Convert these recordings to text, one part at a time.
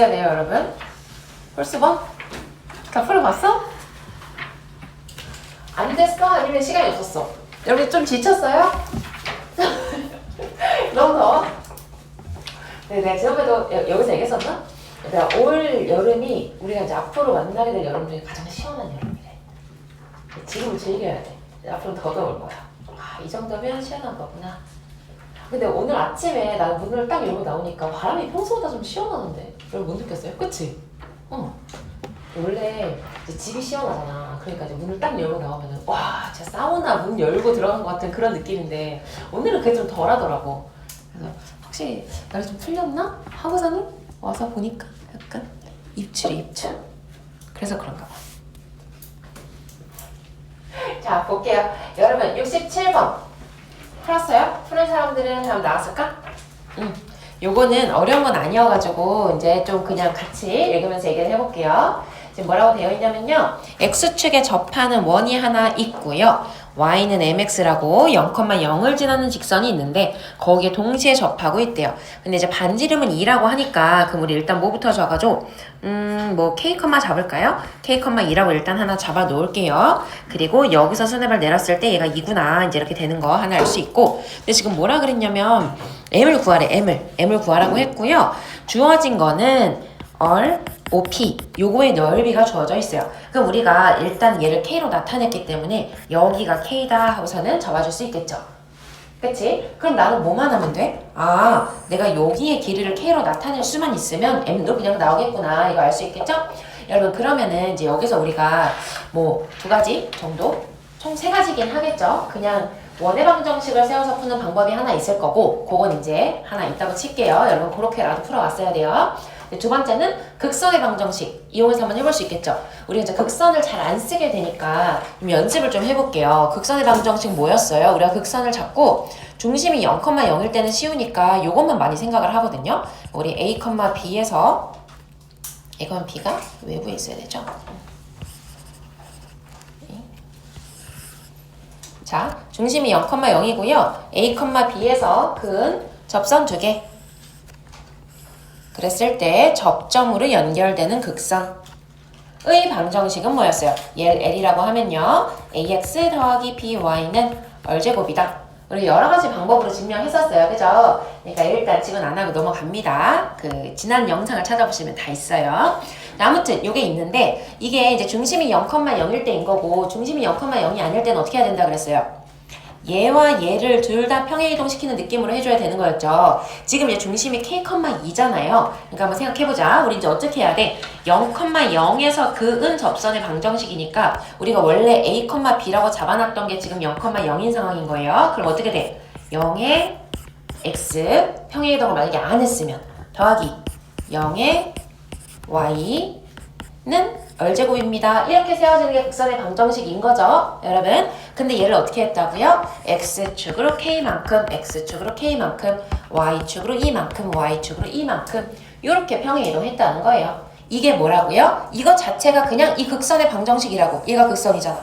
해야 돼요, 여러분? 홀수범? 다 풀어봤어? 안 됐어? 아니면 시간이 없었어? 여러분 좀 지쳤어요? 너무 더워? 네, 내가 지난번에도 여기서 얘기했었나? 내가 올 여름이 우리가 이제 앞으로 만나게 될 여름 중에 가장 시원한 여름이래. 지금을 즐겨야 돼. 앞으로 더 더울 거야. 아, 이 정도면 시원한 거구나. 근데 오늘 아침에 나 문을 딱 열고 나오니까 바람이 평소보다 좀 시원하는데 여러분 못 느꼈어요? 그치? 원래 이제 집이 시원하잖아. 그러니까 이제 문을 딱 열고 나오면은 와 진짜 사우나 문 열고 들어간 것 같은 그런 느낌인데 오늘은 그게 좀 덜하더라고. 그래서 확실히 날이 좀 풀렸나? 하고서는 와서 보니까 약간 입출이 입출. 그래서 그런가 봐. 자 볼게요. 여러분 67번 풀었어요? 푸는 사람들은 다음 나왔을까? 요거는 어려운 건 아니어가지고 이제 좀 그냥 같이 읽으면서 얘기를 해볼게요. 지금 뭐라고 되어 있냐면요. X축에 접하는 원이 하나 있고요. Y는 MX라고 0,0을 지나는 직선이 있는데 거기에 동시에 접하고 있대요. 근데 이제 반지름은 2라고 하니까 그럼 우리 일단 뭐부터 적어줘? 뭐 K, 잡을까요? K, 2라고 일단 하나 잡아 놓을게요. 그리고 여기서 수뇌발 내렸을 때 얘가 2구나 이제 이렇게 되는 거 하나 알 수 있고 근데 지금 뭐라 그랬냐면 M을 구하래. M을 구하라고 했고요. 주어진 거는 OP 요거의 넓이가 주어져 있어요. 그럼 우리가 일단 얘를 K로 나타냈기 때문에 여기가 K다 하고서는 잡아줄 수 있겠죠. 그치? 그럼 나는 뭐만 하면 돼? 아 내가 여기의 길이를 K로 나타낼 수만 있으면 M도 그냥 나오겠구나 이거 알 수 있겠죠? 여러분 그러면은 이제 여기서 우리가 뭐 2가지 정도? 총 3가지긴 하겠죠? 그냥 원의 방정식을 세워서 푸는 방법이 하나 있을 거고 그건 이제 하나 있다고 칠게요. 여러분 그렇게라도 풀어왔어야 돼요. 두 번째는 극선의 방정식 이용해서 한번 해볼 수 있겠죠. 우리가 이제 극선을 잘 안 쓰게 되니까 좀 연습을 좀 해볼게요. 극선의 방정식 뭐였어요? 우리가 극선을 잡고 중심이 0,0일 때는 쉬우니까 요것만 많이 생각을 하거든요. 우리 A, B에서 A, B가 외부에 있어야 되죠. 자, 중심이 0,0이고요. A, B에서 근 접선 2개. 그랬을 때 접점으로 연결되는 극선의 방정식은 뭐였어요? 얘를 L이라고 하면요. AX 더하기 BY는 R제곱이다. 우리 여러 가지 방법으로 증명했었어요. 그죠? 그러니까 일단 지금 안 하고 넘어갑니다. 그 지난 영상을 찾아보시면 다 있어요. 아무튼 요게 있는데 이게 이제 중심이 0,0일 때인 거고 중심이 0,0이 아닐 때는 어떻게 해야 된다 그랬어요? 얘와 얘를 둘 다 평행이동시키는 느낌으로 해줘야 되는 거였죠. 지금 이제 중심이 K,2잖아요. 그러니까 한번 생각해보자. 우리 이제 어떻게 해야 돼? 0,0에서 그은 접선의 방정식이니까 우리가 원래 A, B라고 잡아놨던 게 지금 0,0인 상황인 거예요. 그럼 어떻게 돼? 0에 X 평행이동을 만약에 안 했으면 더하기 0에 Y는 R제곱입니다. 이렇게 세워지는 게 극선의 방정식인 거죠. 여러분. 근데 얘를 어떻게 했다고요? X축으로 K만큼, X축으로 K만큼, Y축으로 이만큼, Y축으로 이만큼 이렇게 평행이동했다는 거예요. 이게 뭐라고요? 이거 자체가 그냥 이 극선의 방정식이라고. 얘가 극선이잖아.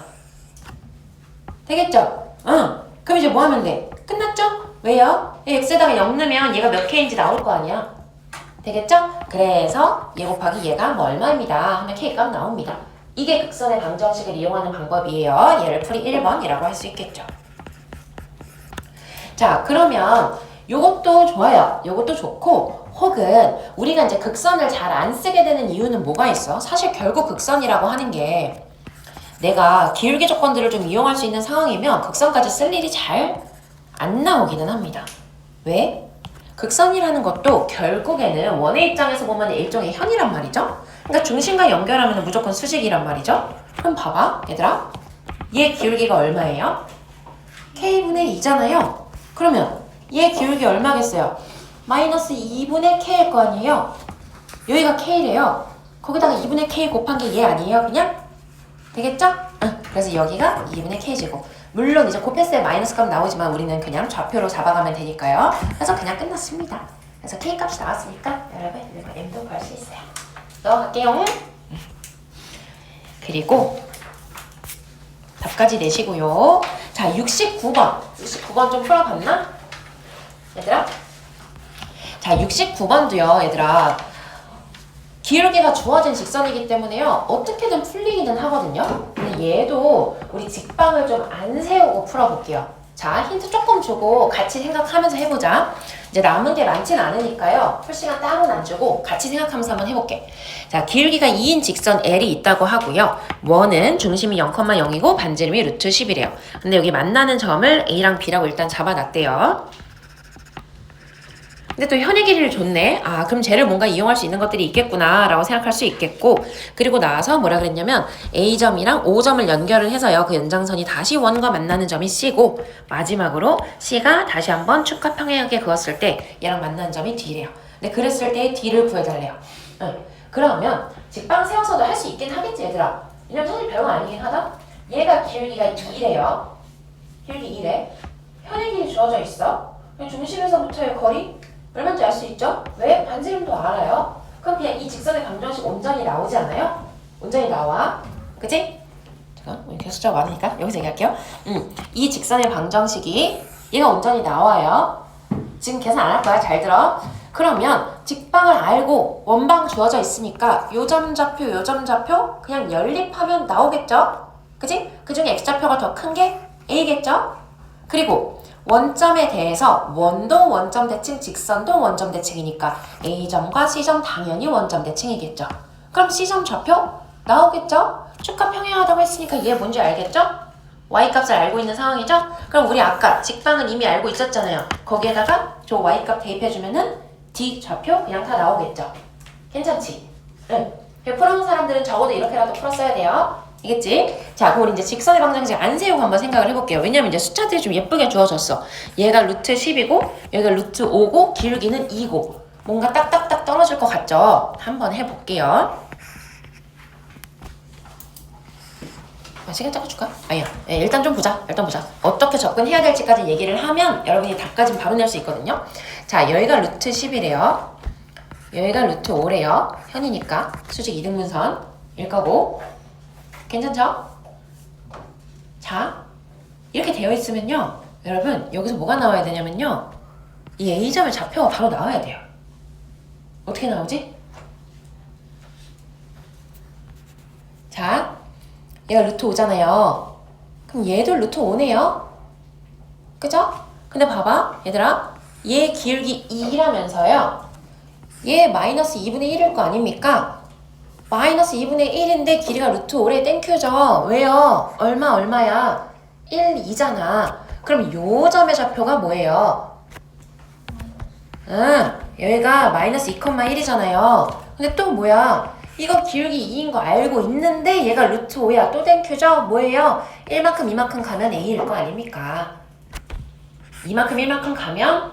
되겠죠? 응. 그럼 이제 뭐 하면 돼? 끝났죠? 왜요? X에다가 0 넣으면 얘가 몇 K인지 나올 거 아니야? 되겠죠? 그래서 얘 곱하기 얘가 뭐 얼마입니다 하면 K값 나옵니다. 이게 극선의 방정식을 이용하는 방법이에요. 얘를 풀이 1번이라고 할 수 있겠죠. 자 그러면 요것도 좋아요. 요것도 좋고 혹은 우리가 이제 극선을 잘 안 쓰게 되는 이유는 뭐가 있어? 사실 결국 극선이라고 하는 게 내가 기울기 조건들을 좀 이용할 수 있는 상황이면 극선까지 쓸 일이 잘 안 나오기는 합니다. 왜? 극선이라는 것도 결국에는 원의 입장에서 보면 일종의 현이란 말이죠. 그러니까 중심과 연결하면 무조건 수직이란 말이죠. 그럼 봐봐 얘들아. 얘 기울기가 얼마예요? K분의 2잖아요. 그러면 얘 기울기 얼마겠어요? 마이너스 2분의 K일 거 아니에요. 여기가 K래요. 거기다가 2분의 K 곱한 게 얘 아니에요 그냥? 되겠죠? 응. 그래서 여기가 2분의 K제곱. 물론 이제 곱했을 때 마이너스 값 나오지만 우리는 그냥 좌표로 잡아가면 되니까요. 그래서 그냥 끝났습니다. 그래서 K값이 나왔으니까 여러분 이거 M도 구할 수 있어요. 넣어갈게요. 그리고 답까지 내시고요. 자 69번. 69번 좀 풀어봤나? 얘들아? 자 69번도요 얘들아 기울기가 주어진 직선이기 때문에요. 어떻게든 풀리기는 하거든요. 근데 얘도 우리 직방을 좀 안 세우고 풀어볼게요. 자, 힌트 조금 주고 같이 생각하면서 해보자. 이제 남은 게 많진 않으니까요. 풀 시간 따로는 안 주고 같이 생각하면서 한번 해볼게. 자, 기울기가 2인 직선 L이 있다고 하고요. 원은 중심이 0,0이고 반지름이 루트 10이래요. 근데 여기 만나는 점을 A랑 B라고 일단 잡아놨대요. 근데 또 현의 길이를 줬네. 아, 그럼 쟤를 뭔가 이용할 수 있는 것들이 있겠구나 라고 생각할 수 있겠고, 그리고 나서 뭐라 그랬냐면 A점이랑 O점을 연결을 해서요, 그 연장선이 다시 원과 만나는 점이 C고, 마지막으로 C가 다시 한번 축과 평행하게 그었을 때 얘랑 만나는 점이 D래요. 근데 그랬을 때 D를 구해달래요. 그러면 직방 세워서도 할 수 있긴 하겠지 얘들아. 왜냐면 사실 별거 아니긴 하다. 얘가 기울기가 2래요. 기울기 2래. 현의 길이 주어져 있어. 중심에서부터의 거리 얼마인지 알 수 있죠? 왜? 반지름도 알아요. 그럼 그냥 이 직선의 방정식 온전히 나오지 않아요? 온전히 나와. 그치? 잠깐, 이렇게 숫자가 많으니까 여기서 얘기할게요. 이 직선의 방정식이 얘가 온전히 나와요. 지금 계산 안 할 거야. 잘 들어. 그러면 직방을 알고 원방 주어져 있으니까 요점 좌표, 요점 좌표 그냥 연립하면 나오겠죠? 그치? 그 중에 x좌표가 더 큰 게 a겠죠? 그리고 원점에 대해서 원도 원점 대칭, 직선도 원점 대칭이니까 A점과 C점 당연히 원점 대칭이겠죠. 그럼 C점 좌표 나오겠죠? 축과 평행하다고 했으니까 얘 뭔지 알겠죠? Y값을 알고 있는 상황이죠? 그럼 우리 아까 직방은 이미 알고 있었잖아요. 거기에다가 저 Y값 대입해주면은 D 좌표 그냥 다 나오겠죠? 괜찮지? 응. 풀어본 사람들은 적어도 이렇게라도 풀었어야 돼요. 알겠지? 자, 그럼 우리 이제 직선의 방정식 안 세우고 한번 생각을 해볼게요. 왜냐면 이제 숫자들이 좀 예쁘게 주어졌어. 얘가 루트 10이고, 여기가 루트 5고, 기울기는 2고. 뭔가 딱딱딱 떨어질 것 같죠? 한번 해볼게요. 시간 짜줄까? 아니야. 일단 좀 보자. 일단 보자. 어떻게 접근해야 될지까지 얘기를 하면 여러분이 답까지 바로 낼 수 있거든요. 자, 여기가 루트 10이래요. 여기가 루트 5래요. 현이니까. 수직 이등분선일 거고. 괜찮죠? 자, 이렇게 되어 있으면요. 여러분, 여기서 뭐가 나와야 되냐면요. 이 A점의 좌표가 바로 나와야 돼요. 어떻게 나오지? 자, 얘가 루트 5잖아요. 그럼 얘도 루트 5네요. 그죠? 근데 봐봐, 얘들아. 얘 기울기 2라면서요. 얘 마이너스 2분의 1일 거 아닙니까? 마이너스 2분의 1인데 길이가 루트 5래 땡큐죠? 왜요? 얼마야? 1, 2잖아. 그럼 요 점의 좌표가 뭐예요? 여기가 마이너스 2,1이잖아요. 근데 또 뭐야? 이거 기울기 2인 거 알고 있는데 얘가 루트 5야. 또 땡큐죠? 뭐예요? 1만큼 2만큼 가면 A일 거 아닙니까? 2만큼 1만큼 가면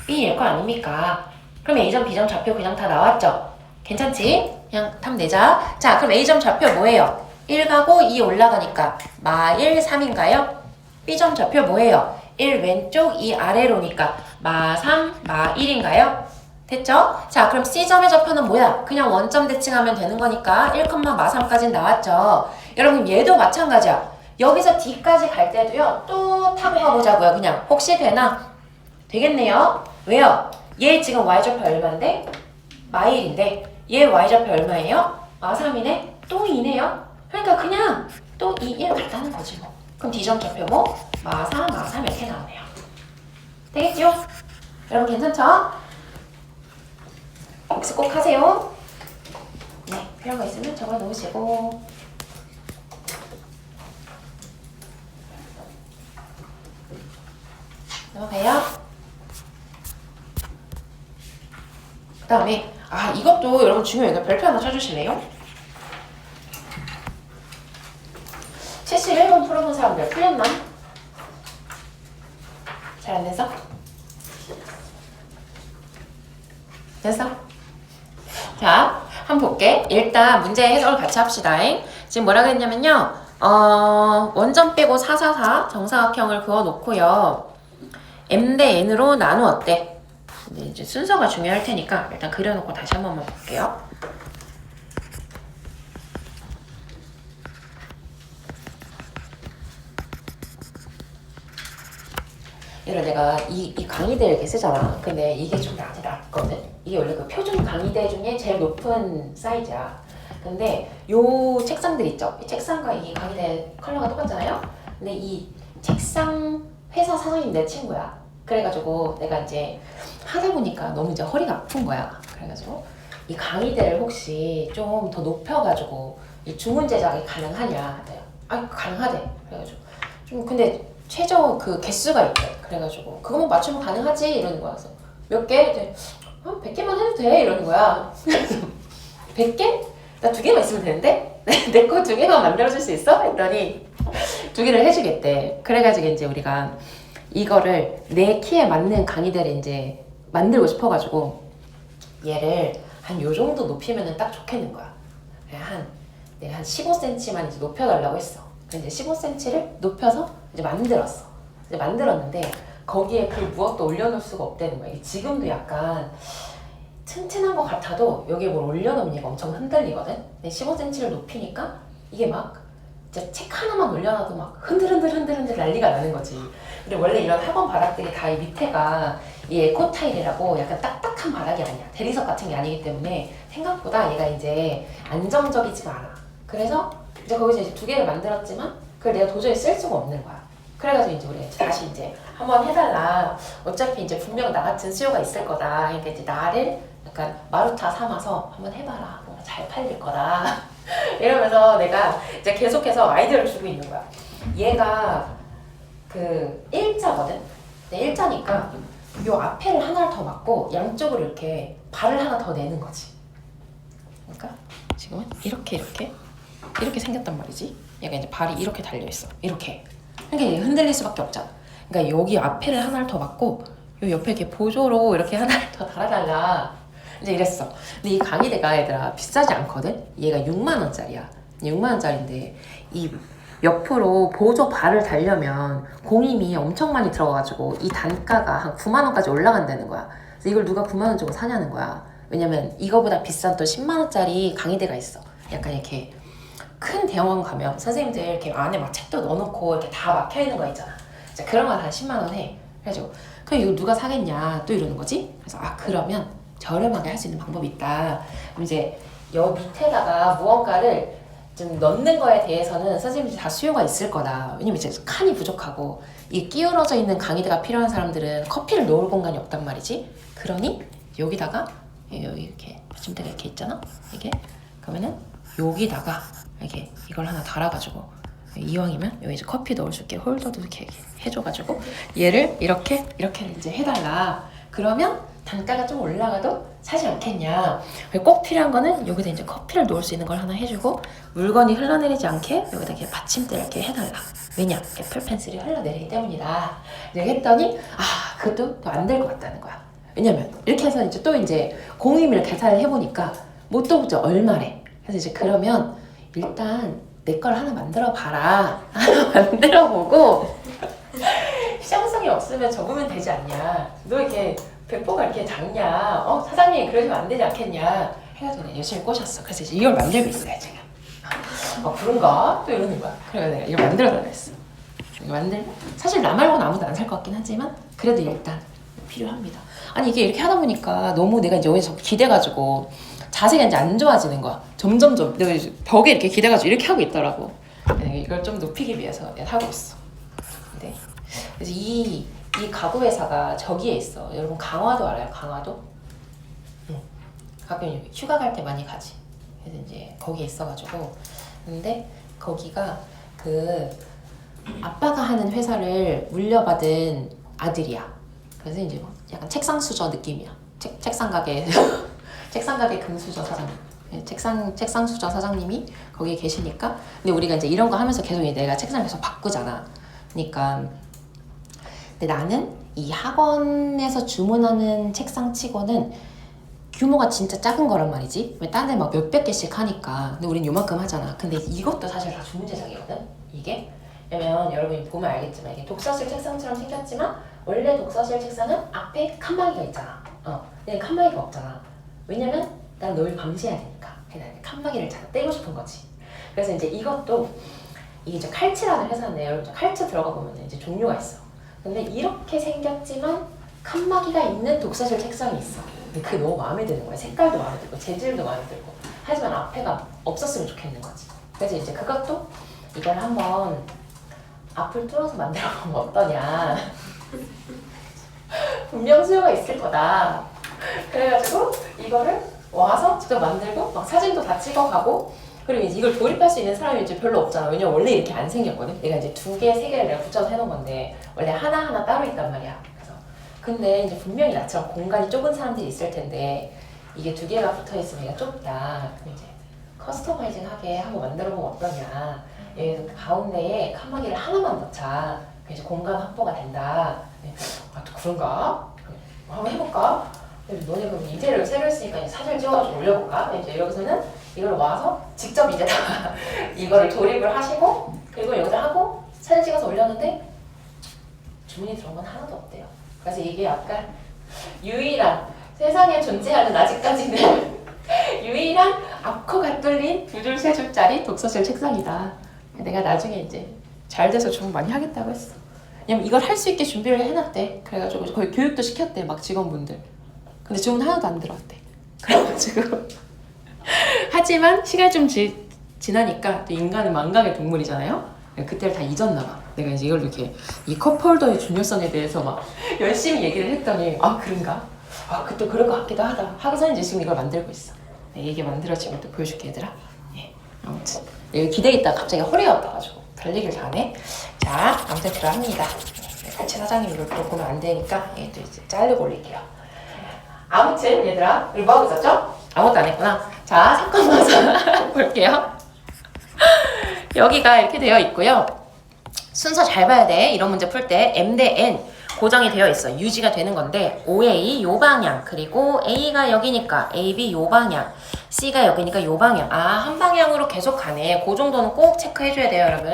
B일 거 아닙니까? 그럼 A점, B점 좌표 그냥 다 나왔죠? 괜찮지? 그냥 탐 내자. 자, 그럼 A점 좌표 뭐예요? 1 가고 2 올라가니까 마 1, 3인가요? B점 좌표 뭐예요? 1 왼쪽, 2 아래로니까 마 3, 마 1인가요? 됐죠? 자, 그럼 C점의 좌표는 뭐야? 그냥 원점 대칭하면 되는 거니까 1, 마 3까지 나왔죠? 여러분 얘도 마찬가지야. 여기서 D까지 갈 때도요. 또 타고 가보자고요. 그냥 혹시 되나? 되겠네요. 왜요? 얘 지금 Y좌표 얼마인데? 마 1인데 얘 Y좌표 얼마예요? 마 3이네? 또 2네요? 그러니까 그냥 또 2, 1 같다는 거지 뭐. 그럼 D점 좌표 뭐? 마 4, 마 3 이렇게 나오네요. 되겠죠? 여러분 괜찮죠? 복습 꼭 하세요. 네, 필요한 거 있으면 적어 놓으시고. 넘어가요. 그 다음에 이것도 여러분 중요해요. 별표 하나 쳐주실래요? 71번 풀어본 사람들 풀렸나? 잘 안 돼서? 됐어? 자, 한번 볼게. 일단 문제 해석을 같이 합시다. 지금 뭐라고 했냐면요. 원점 빼고 4, 4, 4 정사각형을 그어놓고요. m 대 n으로 나누었대. 근데 이제 순서가 중요할 테니까 일단 그려놓고 다시 한 번만 볼게요. 얘를 내가 이 강의대 이렇게 쓰잖아. 근데 이게 좀 낫거든. 이게 원래 그 표준 강의대 중에 제일 높은 사이즈야. 근데 요 책상들 있죠? 이 책상과 이 강의대 컬러가 똑같잖아요? 근데 이 책상 회사 사장님 내 친구야. 그래가지고 내가 이제 하다 보니까 너무 이제 허리가 아픈 거야. 그래가지고 이 강의대를 혹시 좀 더 높여가지고 이 주문 제작이 가능하냐 하대요. 아, 가능하대. 그래가지고 좀 근데 최저 그 개수가 있대. 그래가지고 그거만 맞추면 가능하지 이러는 거야. 그래서 몇 개? 이제 100개만 해도 돼 이러는 거야. 100개? 나 2개만 있으면 되는데? 내 거 2개만 만들어줄 수 있어? 했더니 2개를 해주겠대. 그래가지고 이제 우리가 이거를 내 키에 맞는 강의대를 이제 만들고 싶어가지고 얘를 한 요 정도 높이면은 딱 좋겠는 거야. 내가 한 15cm만 이제 높여달라고 했어. 근데 15cm를 높여서 이제 만들었어. 이제 만들었는데 거기에 그 무엇도 올려놓을 수가 없다는 거야. 이게 지금도 약간 튼튼한 것 같아도 여기에 뭘 올려놓으면 얘가 엄청 흔들리거든? 근데 15cm를 높이니까 이게 막 진짜 책 하나만 올려놔도 막 흔들흔들 난리가 나는 거지. 근데 원래 이런 학원 바닥들이 다 이 밑에가 이 에코 타일이라고 약간 딱딱한 바닥이 아니야. 대리석 같은 게 아니기 때문에 생각보다 얘가 이제 안정적이지가 않아. 그래서 이제 거기서 이제 2개를 만들었지만 그걸 내가 도저히 쓸 수가 없는 거야. 그래가지고 이제 우리 다시 이제 한번 해달라. 어차피 이제 분명 나 같은 수요가 있을 거다. 그러니까 이제 나를 약간 마루타 삼아서 한번 해봐라. 뭔가 잘 팔릴 거다. 이러면서 내가 이제 계속해서 아이디어를 주고 있는 거야. 얘가 그 일자거든? 근데 일자니까 요 앞에를 하나를 더 막고 양쪽으로 이렇게 발을 하나 더 내는 거지. 그러니까 지금은 이렇게 생겼단 말이지. 얘가 이제 발이 이렇게 달려있어. 이렇게. 그러니까 흔들릴 수밖에 없잖아. 그러니까 여기 앞에를 하나를 더 막고 요 옆에 이렇게 보조로 이렇게 하나를 더 달아달라. 이제 이랬어. 근데 이 강의대가 얘들아 비싸지 않거든? 얘가 6만 원짜리야. 6만 원짜리인데 이 옆으로 보조 발을 달려면 공임이 엄청 많이 들어가가지고 이 단가가 한 9만 원까지 올라간다는 거야. 그래서 이걸 누가 9만 원 주고 사냐는 거야. 왜냐면 이거보다 비싼 또 10만 원짜리 강의대가 있어. 약간 이렇게 큰 대형원 가면 선생님들 이렇게 안에 막 책도 넣어놓고 이렇게 다 막혀있는 거 있잖아. 그런 거 한 10만 원 해. 그래가지고 그럼 이거 누가 사겠냐 또 이러는 거지. 그래서 그러면 저렴하게 할 수 있는 방법이 있다. 그럼 이제 여 밑에다가 무언가를 좀 넣는 거에 대해서는 선생님들이 다 수요가 있을 거다. 왜냐면 이제 칸이 부족하고 이 끼우러져 있는 강의대가 필요한 사람들은 커피를 놓을 공간이 없단 말이지. 그러니 여기다가 여기 이렇게 받침대가 이렇게 있잖아. 이게 그러면은 여기다가 이렇게 이걸 하나 달아가지고 이왕이면 여기 이제 커피 넣을 수 있게 홀더도 이렇게 해줘가지고 얘를 이렇게 이제 해달라. 그러면 단가가 좀 올라가도 사지 않겠냐. 꼭 필요한 거는 여기다 이제 커피를 놓을 수 있는 걸 하나 해주고 물건이 흘러내리지 않게 여기다 이렇게 받침대를 이렇게 해달라. 왜냐? 애플 펜슬이 흘러내리기 때문이다. 이제 했더니 그것도 또 안 될 것 같다는 거야. 왜냐면 이렇게 해서 이제 또 이제 공임을 계산을 해보니까 뭐 또 얼마래. 그래서 이제 그러면 일단 내 걸 하나 만들어 봐라. 하나 만들어 보고 시장성이 없으면 접으면 되지 않냐. 너 이렇게 백보가 이렇게 작냐. 사장님 그러시면 안 되지 않겠냐. 해가지고 내가 열심히 꼬셨어. 그래서 이제 이걸 만들고 있어요 제가. 그런가? 또 이러는 거야. 그래서 내가 이걸 만들어달라 했어. 이거 만들고 사실 나 말고는 아무도 안 살 것 같긴 하지만 그래도 일단 필요합니다. 아니 이게 이렇게 하다 보니까 너무 내가 이제 여기서 기대가지고 자세가 이제 안 좋아지는 거야. 점점점 내가 이제 벽에 이렇게 기대가지고 이렇게 하고 있더라고. 이걸 좀 높이기 위해서 하고 있어. 네. 그래서 이 가구 회사가 저기에 있어. 여러분 강화도 알아요? 강화도? 응. 가끔 휴가 갈 때 많이 가지. 그래서 이제 거기에 있어가지고 근데 거기가 그 아빠가 하는 회사를 물려받은 아들이야. 그래서 이제 약간 책상 수저 느낌이야. 책상 가게 책상 가게 금수저 사장님. 책상 수저 사장님이 거기에 계시니까. 근데 우리가 이제 이런 거 하면서 계속 내가 책상을 계속 바꾸잖아. 그러니까 근데 나는 이 학원에서 주문하는 책상 치고는 규모가 진짜 작은 거란 말이지. 왜 딴 데 막 몇백 개씩 하니까. 근데 우린 요만큼 하잖아. 근데 이것도 사실 다 주문 제작이거든. 이게. 왜냐면 여러분이 보면 알겠지만 이게 독서실 책상처럼 생겼지만 원래 독서실 책상은 앞에 칸막이가 있잖아. 근데 칸막이가 없잖아. 왜냐면 난 널 감시해야 되니까. 그래서 칸막이를 잘 떼고 싶은 거지. 그래서 이제 이것도 이게 이제 칼치라는 회사인데 여러분 칼치 들어가 보면 이제 종류가 있어. 근데 이렇게 생겼지만 칸막이가 있는 독서실 책상이 있어. 근데 그게 너무 마음에 드는 거야. 색깔도 마음에 들고 재질도 마음에 들고. 하지만 앞에가 없었으면 좋겠는 거지. 그래서 이제 그것도 이걸 한번 앞을 뚫어서 만들어 보면 어떠냐. 분명 수요가 있을 거다. 그래가지고 이거를 와서 직접 만들고 막 사진도 다 찍어가고, 그리고 이제 이걸 조립할 수 있는 사람이 이제 별로 없잖아. 왜냐면 원래 이렇게 안 생겼거든. 내가 이제 2개, 3개를 내가 붙여서 해놓은 건데 원래 하나하나 따로 있단 말이야. 그래서 근데 이제 분명히 나처럼 공간이 좁은 사람들이 있을 텐데 이게 2개가 붙어 있으면 얘가 좁다. 그럼 이제 커스터마이징하게 한번 만들어보면 어떠냐. 여기 가운데에 칸막이를 하나만 넣자. 그래서 이제 공간 확보가 된다. 아, 또 그런가? 한번 해볼까? 너네 그럼 인테리어를 새로 했으니까 이제 사진을 찍어가지고 올려볼까? 이제 여기서는 이걸 와서 직접 이제 다 이거를 조립을 하시고, 그리고 여기다 하고 사진 찍어서 올렸는데 주문이 들어온 건 하나도 없대요. 그래서 이게 약간 유일한, 세상에 존재하는 아직까지는 유일한 앞코가 뚫린 2줄, 3줄짜리 독서실 책상이다. 내가 나중에 이제 잘 돼서 주문 많이 하겠다고 했어. 왜냐면 이걸 할 수 있게 준비를 해놨대. 그래가지고 거의 교육도 시켰대, 막 직원분들. 근데 주문 하나도 안 들어왔대. 그래가지고 하지만 시간이 좀 지나니까 또 인간은 망각의 동물이잖아요. 그때를 다 잊었나 봐. 내가 이제 이걸 이렇게 이 컵홀더의 중요성에 대해서 막 열심히 얘기를 했더니 아 그런가? 아 그때 그럴 것 같기도 하다 하고서 이제 지금 이걸 만들고 있어. 이게 만들어지면 또 보여줄게 얘들아. 예. 아무튼 여기 기대에 있다가 갑자기 허리가 아파가지고 별 얘기를 다 하네. 자 아무튼 들어갑니다. 같이 사장님 이걸 또 보면 안 되니까 또 이제 자르고 올릴게요. 아무튼 얘들아 우리 뭐 하고 있었죠? 아무것도 안 했구나. 자 사건 봐서 볼게요. 여기가 이렇게 되어 있고요. 순서 잘 봐야 돼. 이런 문제 풀 때 M 대 N 고정이 되어 있어. 유지가 되는 건데 OA 요 방향, 그리고 A가 여기니까 AB 요 방향, C가 여기니까 요 방향. 아, 한 방향으로 계속 가네. 그 정도는 꼭 체크해줘야 돼요, 여러분.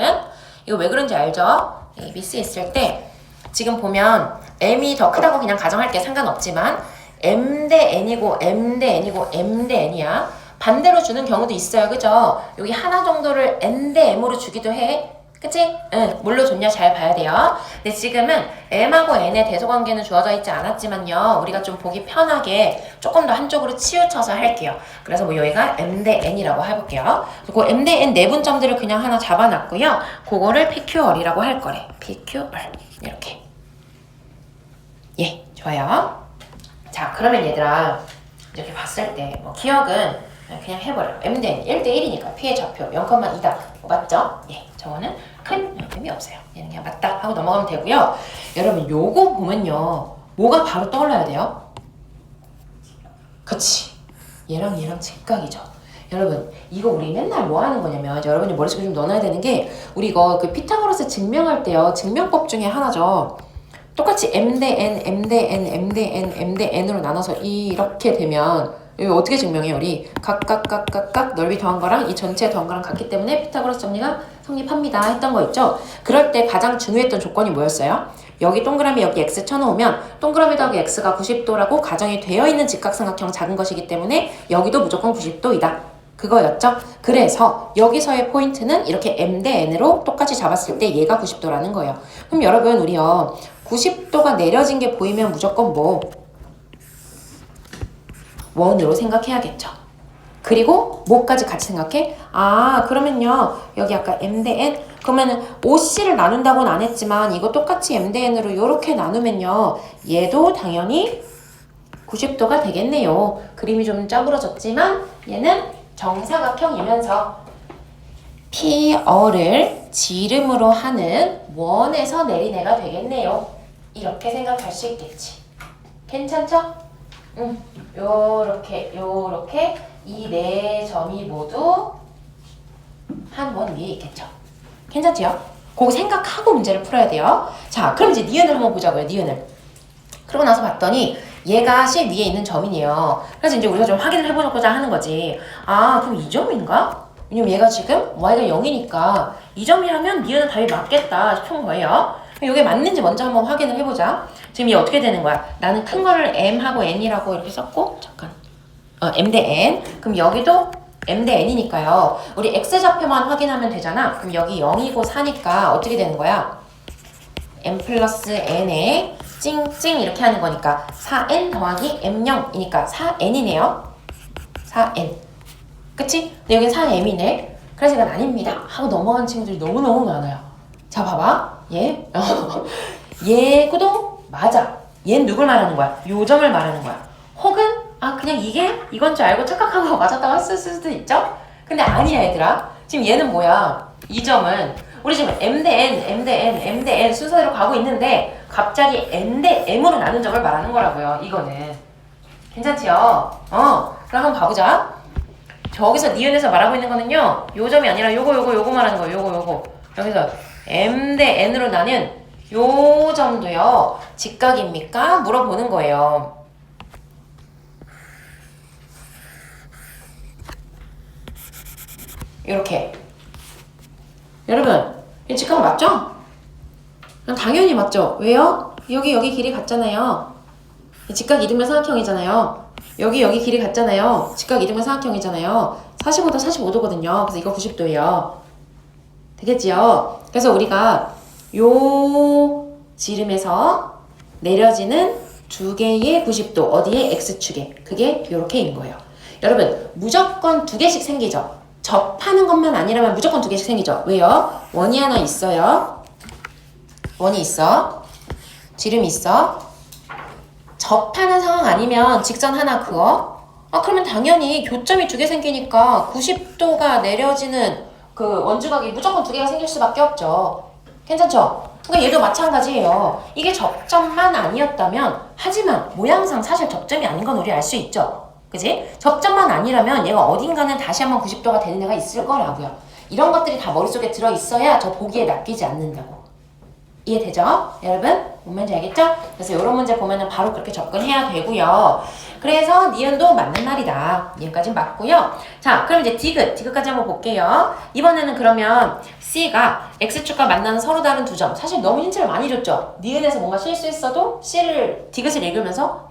이거 왜 그런지 알죠? A, B, C 있을 때 지금 보면 M이 더 크다고 그냥 가정할게. 상관없지만 M 대 N이고 M 대 N이고 M 대 N이야. 반대로 주는 경우도 있어요. 그죠? 여기 하나 정도를 N 대 M으로 주기도 해. 그치? 응, 뭘로 줬냐 잘 봐야 돼요. 근데 지금은 M하고 N의 대소관계는 주어져 있지 않았지만요. 우리가 좀 보기 편하게 조금 더 한쪽으로 치우쳐서 할게요. 그래서 뭐 여기가 M 대 N이라고 해볼게요. 그리고 M 대 N 내분점들을 그냥 하나 잡아놨고요. 그거를 PQR이라고 할 거래. PQR. 이렇게. 예, 좋아요. 자, 그러면 얘들아 이렇게 봤을 때 뭐 기억은 그냥 해버려. M 대 N 1대 1이니까 P의 좌표 0,2다. 맞죠? 예, 저거는 큰 의미 없어요. 얘는 그냥 맞다 하고 넘어가면 되고요. 여러분 요거 보면요. 뭐가 바로 떠올라야 돼요? 그치. 얘랑 직각이죠. 여러분 이거 우리 맨날 뭐 하는 거냐면 여러분이 머릿속에 좀 넣어놔야 되는 게 우리 이거 그 피타고라스 증명할 때요. 증명법 중에 하나죠. 똑같이 M 대 N, M 대 N, M 대 N, M 대 N으로 나눠서 이렇게 되면 여기 어떻게 증명해요? 우리 각각 넓이 더한 거랑 이 전체 더한 거랑 같기 때문에 피타고라스 정리가 성립합니다 했던 거 있죠? 그럴 때 가장 중요했던 조건이 뭐였어요? 여기 동그라미 여기 x 쳐놓으면 동그라미 더하기 x가 90도라고 가정이 되어 있는 직각삼각형 작은 것이기 때문에 여기도 무조건 90도이다. 그거였죠? 그래서 여기서의 포인트는 이렇게 M 대 N으로 똑같이 잡았을 때 얘가 90도라는 거예요. 그럼 여러분 우리요 90도가 내려진 게 보이면 무조건 뭐 원으로 생각해야겠죠. 그리고 뭐까지 같이 생각해? 아 그러면요 여기 아까 M 대 N 그러면은 OC를 나눈다고는 안 했지만 이거 똑같이 M 대 N으로 이렇게 나누면요 얘도 당연히 90도가 되겠네요. 그림이 좀 짜부러졌지만 얘는 정사각형이면서 P어를 지름으로 하는 원에서 내린 애가 되겠네요. 이렇게 생각할 수 있겠지. 괜찮죠? 요렇게 이 네 점이 모두 한 원 위에 있겠죠. 괜찮지요? 그거 생각하고 문제를 풀어야 돼요. 자, 그럼 이제 니은을 한번 보자고요. 니은을. 그러고 나서 봤더니 얘가 C 위에 있는 점이네요. 그래서 이제 우리가 좀 확인을 해보고자 하는 거지. 아, 그럼 이 점인가? 왜냐면 얘가 지금 y가 0이니까 이 점이라면 니은은 답이 맞겠다 싶은 거예요. 이게 맞는지 먼저 한번 확인을 해보자. 지금 얘 어떻게 되는 거야? 나는 큰 거를 M하고 N이라고 이렇게 썼고 잠깐 M 대 N 그럼 여기도 M 대 N이니까요. 우리 X좌표만 확인하면 되잖아. 그럼 여기 0이고 4니까 어떻게 되는 거야? m 플러스 n에 찡찡 이렇게 하는 거니까 4n 더하기 m0이니까 4n이네요. 4n. 그치? 근데 여긴 4m이네. 그래서 이건 아닙니다 하고 넘어간 친구들이 너무너무 많아요. 자 봐봐. 얘 얘도 맞아. 얘는 누굴 말하는 거야? 요점을 말하는 거야. 혹은 그냥 이건 줄 알고 착각하고 맞았다고 했을 수도 있죠? 근데 아니야 얘들아. 지금 얘는 뭐야? 이 점은 우리 지금 m 대 n, m 대 n, m 대 n 순서대로 가고 있는데 갑자기 n 대 m으로 나눈 점을 말하는 거라고요. 이거는. 괜찮지요? 그럼 한번 봐보자. 저기서 니은에서 말하고 있는 거는요. 요 점이 아니라 요거 말하는 거예요. 요거. 여기서 m 대 n으로 나눈 요 점도요. 직각입니까? 물어보는 거예요. 이렇게. 여러분, 이 직각 맞죠? 당연히 맞죠? 왜요? 여기 길이 같잖아요. 직각 이등변 삼각형이잖아요. 여기 길이 같잖아요. 직각 이등변 삼각형이잖아요. 45도 45도거든요. 그래서 이거 90도예요. 되겠지요? 그래서 우리가 요 지름에서 내려지는 두 개의 90도 어디에? X축에. 그게 요렇게인 거예요. 여러분 무조건 두 개씩 생기죠? 접하는 것만 아니라면 무조건 두 개씩 생기죠? 왜요? 원이 하나 있어요. 원이 있어. 지름이 있어. 접하는 상황 아니면 직선 하나 그어? 그러면 당연히 교점이 두 개 생기니까 90도가 내려지는 그 원주각이 무조건 두 개가 생길 수밖에 없죠. 괜찮죠? 그러니까 얘도 마찬가지예요. 이게 접점만 아니었다면 하지만 모양상 사실 접점이 아닌 건 우리 알 수 있죠. 그지? 접점만 아니라면 얘가 어딘가는 다시 한번 90도가 되는 애가 있을 거라고요. 이런 것들이 다 머릿속에 들어있어야 저 보기에 낚이지 않는다고. 이해되죠? 여러분? 뭔 말인지 알겠죠? 그래서 이런 문제 보면은 바로 그렇게 접근해야 되고요. 그래서 니은도 맞는 말이다. 니은까지 맞고요. 자, 그럼 이제 디귿까지 한번 볼게요. 이번에는 그러면 C가 X축과 만나는 서로 다른 두 점. 사실 너무 힌트를 많이 줬죠? 니은에서 뭔가 실수했어도 디귿을 읽으면서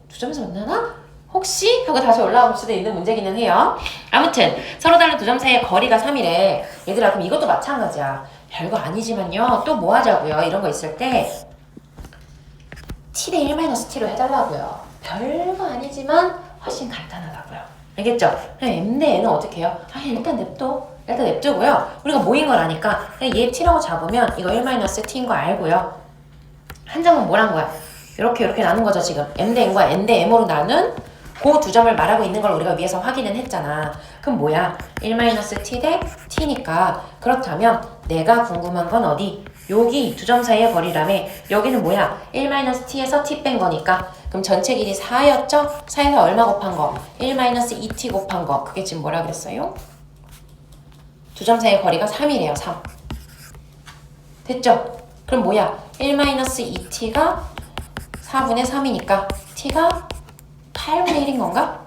두 점에서 만나나? 혹시? 하고 다시 올라올 수도 있는 문제기는 해요. 아무튼 서로 다른 두 점 사이의 거리가 3이래. 얘들아 그럼 이것도 마찬가지야. 별거 아니지만요. 또 뭐 하자고요? 이런 거 있을 때 t 대 1-t로 해달라고요. 별거 아니지만 훨씬 간단하다고요. 알겠죠? m 대 n은 어떻게 해요? 일단 냅두고요. 우리가 뭐인 걸 아니까 얘 t라고 잡으면 이거 1-t인 거 알고요. 한 점은 뭐란 거야? 이렇게 나눈 거죠 지금. m 대 n과 n 대 m으로 나눈 그 두 점을 말하고 있는 걸 우리가 위에서 확인은 했잖아. 그럼 뭐야? 1-t 대 t니까 그렇다면 내가 궁금한 건 어디? 여기 두 점 사이의 거리라며. 여기는 뭐야? 1-t에서 t 뺀 거니까 그럼 전체 길이 4였죠? 4에서 얼마 곱한 거? 1-2t 곱한 거. 그게 지금 뭐라 그랬어요? 두 점 사이의 거리가 3이래요. 3. 됐죠? 그럼 뭐야? 1-2t가 4분의 3이니까 t가 8분의 1인 건가?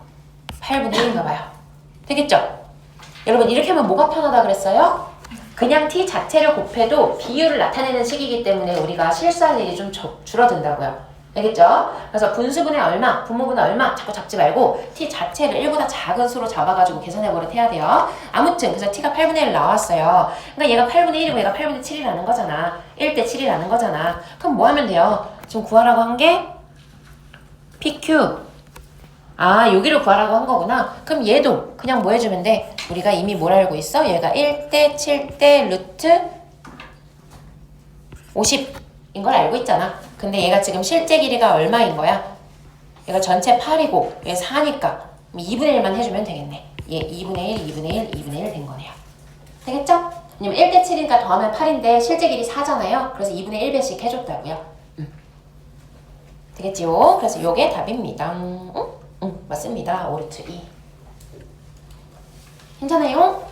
8분의 1인가 봐요. 되겠죠? 여러분 이렇게 하면 뭐가 편하다 그랬어요? 그냥 t 자체를 곱해도 비율을 나타내는 식이기 때문에 우리가 실수할 일이 좀 줄어든다고요. 알겠죠? 그래서 분수분의 얼마, 분모분의 얼마 자꾸 잡지 말고 t 자체를 1보다 작은 수로 잡아가지고 계산해버릇 해야 돼요. 아무튼 그래서 t가 8분의 1 나왔어요. 그러니까 얘가 8분의 1이고 얘가 8분의 7이라는 거잖아. 1대 7이라는 거잖아. 그럼 뭐 하면 돼요? 지금 구하라고 한 게 PQ. 여기를 구하라고 한 거구나. 그럼 얘도 그냥 뭐 해주면 돼? 우리가 이미 뭘 알고 있어? 얘가 1대 7대 루트 50인 걸 알고 있잖아. 근데 얘가 지금 실제 길이가 얼마인 거야? 얘가 전체 8이고 얘 4니까 2분의 1만 해주면 되겠네. 얘 2분의 1, 2분의 1, 2분의 1 된 거네요. 되겠죠? 왜냐면 1대 7이니까 더하면 8인데 실제 길이 4잖아요. 그래서 2분의 1배씩 해줬다고요. 되겠지요? 그래서 요게 답입니다. 맞습니다. 5루트 2. 괜찮아요?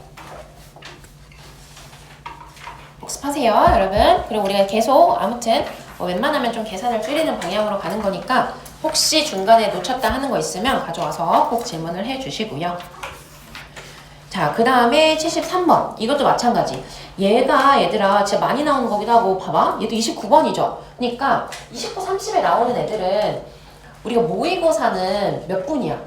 복습하세요, 여러분. 그리고 우리가 계속 아무튼 웬만하면 좀 계산을 줄이는 방향으로 가는 거니까 혹시 중간에 놓쳤다 하는 거 있으면 가져와서 꼭 질문을 해주시고요. 자, 그 다음에 73번. 이것도 마찬가지. 얘가 얘들아 진짜 많이 나오는 거기도 하고 봐봐. 얘도 29번이죠. 그러니까 29, 30에 나오는 애들은 우리가 모의고사는 몇 분이야?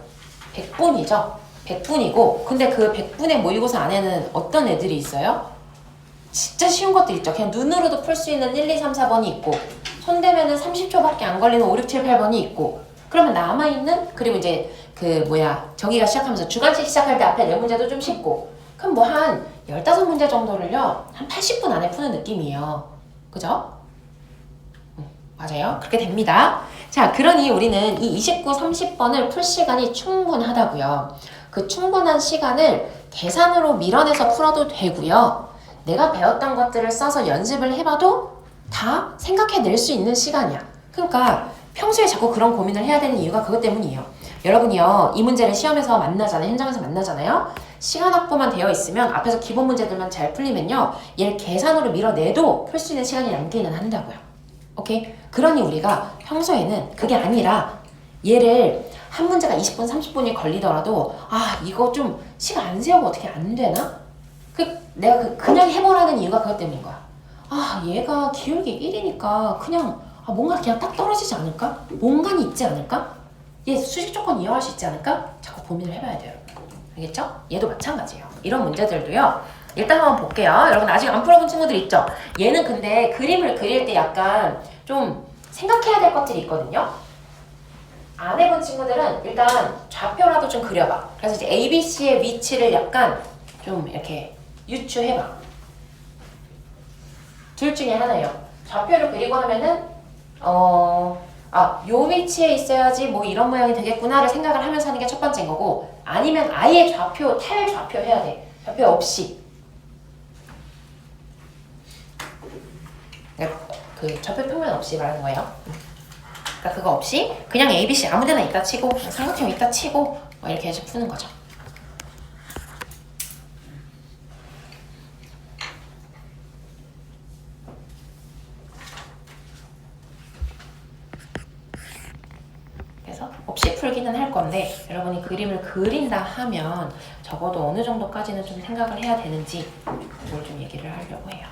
100분이죠. 100분이고 근데 그 100분의 모의고사 안에는 어떤 애들이 있어요? 진짜 쉬운 것들 있죠. 그냥 눈으로도 풀 수 있는 1, 2, 3, 4번이 있고 손대면은 30초밖에 안 걸리는 5, 6, 7, 8번이 있고 그러면 남아있는 그리고 이제 저기가 시작하면서 주관식 시작할 때 앞에 4문제도 좀 쉽고 그럼 뭐 한 15문제 정도를요 한 80분 안에 푸는 느낌이에요. 그죠? 맞아요. 그렇게 됩니다. 자, 그러니 우리는 이 29, 30번을 풀 시간이 충분하다고요. 그 충분한 시간을 계산으로 밀어내서 풀어도 되고요. 내가 배웠던 것들을 써서 연습을 해봐도 다 생각해낼 수 있는 시간이야. 그러니까 평소에 자꾸 그런 고민을 해야 되는 이유가 그것 때문이에요. 여러분이요, 이 문제를 시험에서 만나잖아요. 현장에서 만나잖아요. 시간 확보만 되어 있으면 앞에서 기본 문제들만 잘 풀리면요. 얘를 계산으로 밀어내도 풀 수 있는 시간이 남기는 한다고요. 오케이? 그러니 우리가 평소에는 그게 아니라 얘를 한 문제가 20분, 30분이 걸리더라도 이거 좀 시간 안 세우고 어떻게 안 되나? 내가 그냥 해보라는 이유가 그것 때문인 거야. 얘가 기울기 1이니까 그냥 뭔가 그냥 딱 떨어지지 않을까? 뭔가는 있지 않을까? 얘 수직 조건 이용할 수 있지 않을까? 자꾸 고민을 해봐야 돼요. 알겠죠? 얘도 마찬가지예요. 이런 문제들도요. 일단 한번 볼게요. 여러분 아직 안 풀어본 친구들 있죠? 얘는 근데 그림을 그릴 때 약간 좀 생각해야 될 것들이 있거든요. 안 해본 친구들은 일단 좌표라도 좀 그려봐. 그래서 이제 ABC의 위치를 약간 좀 이렇게 유추해봐. 둘 중에 하나예요. 좌표를 그리고 하면은 요 위치에 있어야지 뭐 이런 모양이 되겠구나를 생각을 하면서 하는 게 첫 번째인 거고 아니면 아예 탈좌표 해야 돼. 좌표 없이. 그 좌표 평면 없이 말하는 거예요. 그러니까 그거 없이 그냥 ABC 아무데나 있다 치고 삼각형 있다 치고 이렇게 해서 푸는 거죠. 그래서 없이 풀기는 할 건데 여러분이 그림을 그린다 하면 적어도 어느 정도까지는 좀 생각을 해야 되는지 그걸 좀 얘기를 하려고 해요.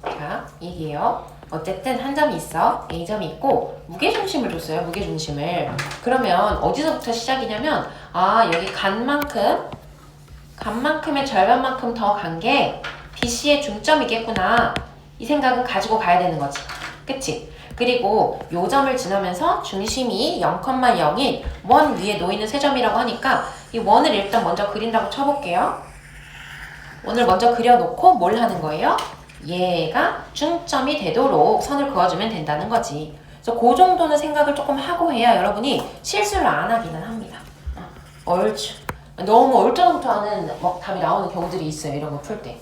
자, 이게요. 어쨌든 한 점이 있어. A점이 있고 무게중심을 줬어요. 무게중심을. 그러면 어디서부터 시작이냐면 여기 간만큼의 절반만큼 더 간 게 BC의 중점이겠구나. 이 생각은 가지고 가야 되는 거지. 그치? 그리고 요 점을 지나면서 중심이 0,0인 원 위에 놓이는 세 점이라고 하니까 이 원을 일단 먼저 그린다고 쳐볼게요. 원을 먼저 그려놓고 뭘 하는 거예요? 얘가 중점이 되도록 선을 그어주면 된다는 거지. 그래서 그 정도는 생각을 조금 하고 해야 여러분이 실수를 안 하기는 합니다. 얼추. 너무 얼토당토하는 답이 나오는 경우들이 있어요. 이런 거 풀 때.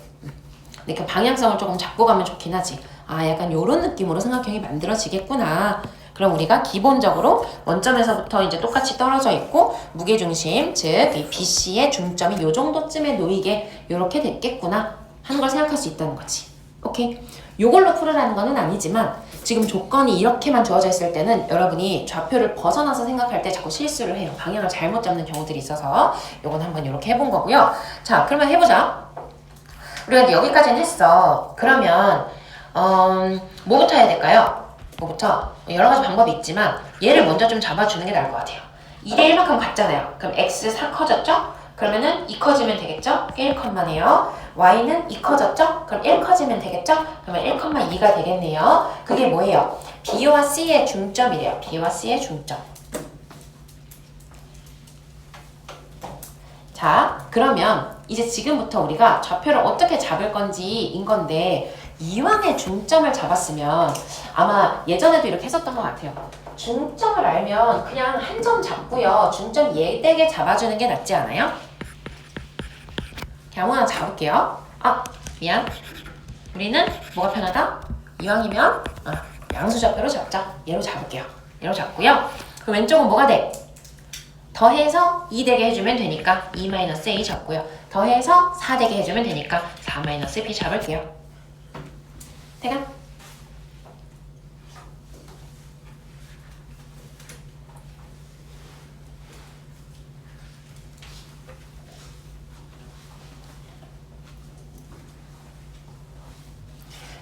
근데 그 방향성을 조금 잡고 가면 좋긴 하지. 약간 요런 느낌으로 삼각형이 만들어지겠구나. 그럼 우리가 기본적으로 원점에서부터 이제 똑같이 떨어져 있고 무게중심, 즉 이 BC의 중점이 요 정도쯤에 놓이게 요렇게 됐겠구나 하는 걸 생각할 수 있다는 거지. 오케이? 요걸로 풀으라는 거는 아니지만 지금 조건이 이렇게만 주어져 있을 때는 여러분이 좌표를 벗어나서 생각할 때 자꾸 실수를 해요. 방향을 잘못 잡는 경우들이 있어서 요건 한번 이렇게 해본 거고요. 자, 그러면 해보자. 우리가 여기까지는 했어. 그러면 뭐부터 해야 될까요? 뭐부터? 여러 가지 방법이 있지만 얘를 먼저 좀 잡아주는 게 나을 것 같아요. 2대 1만큼 같잖아요. 그럼 x 4 커졌죠? 그러면은 2 커지면 되겠죠? 1컴마네요. y는 2 커졌죠? 그럼 1 커지면 되겠죠? 그러면 1,2가 되겠네요. 그게 뭐예요? B와 C의 중점이래요. B와 C의 중점. 자, 그러면 이제 지금부터 우리가 좌표를 어떻게 잡을 건지인 건데 이왕에 중점을 잡았으면 아마 예전에도 이렇게 했었던 것 같아요. 중점을 알면 그냥 한 점 잡고요. 중점 예되게 잡아주는 게 낫지 않아요? 아무나 잡을게요. 아, 미안. 우리는 뭐가 편하다? 이왕이면 양수좌표로 잡자. 얘로 잡을게요. 얘로 잡고요. 그럼 왼쪽은 뭐가 돼? 더해서 2 되게 해주면 되니까 2-a 잡고요. 더해서 4 되게 해주면 되니까 4-b 잡을게요. 대강?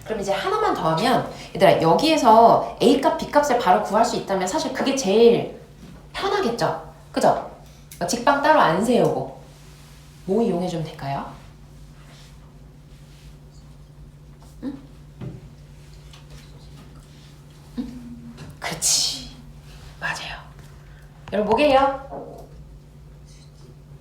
그럼 이제 하나만 더 하면 얘들아 여기에서 A값, B값을 바로 구할 수 있다면 사실 그게 제일 편하겠죠? 그죠? 직방 따로 안 세우고 뭐 이용해주면 될까요? 응? 응? 그렇지. 맞아요. 여러분 뭐게요?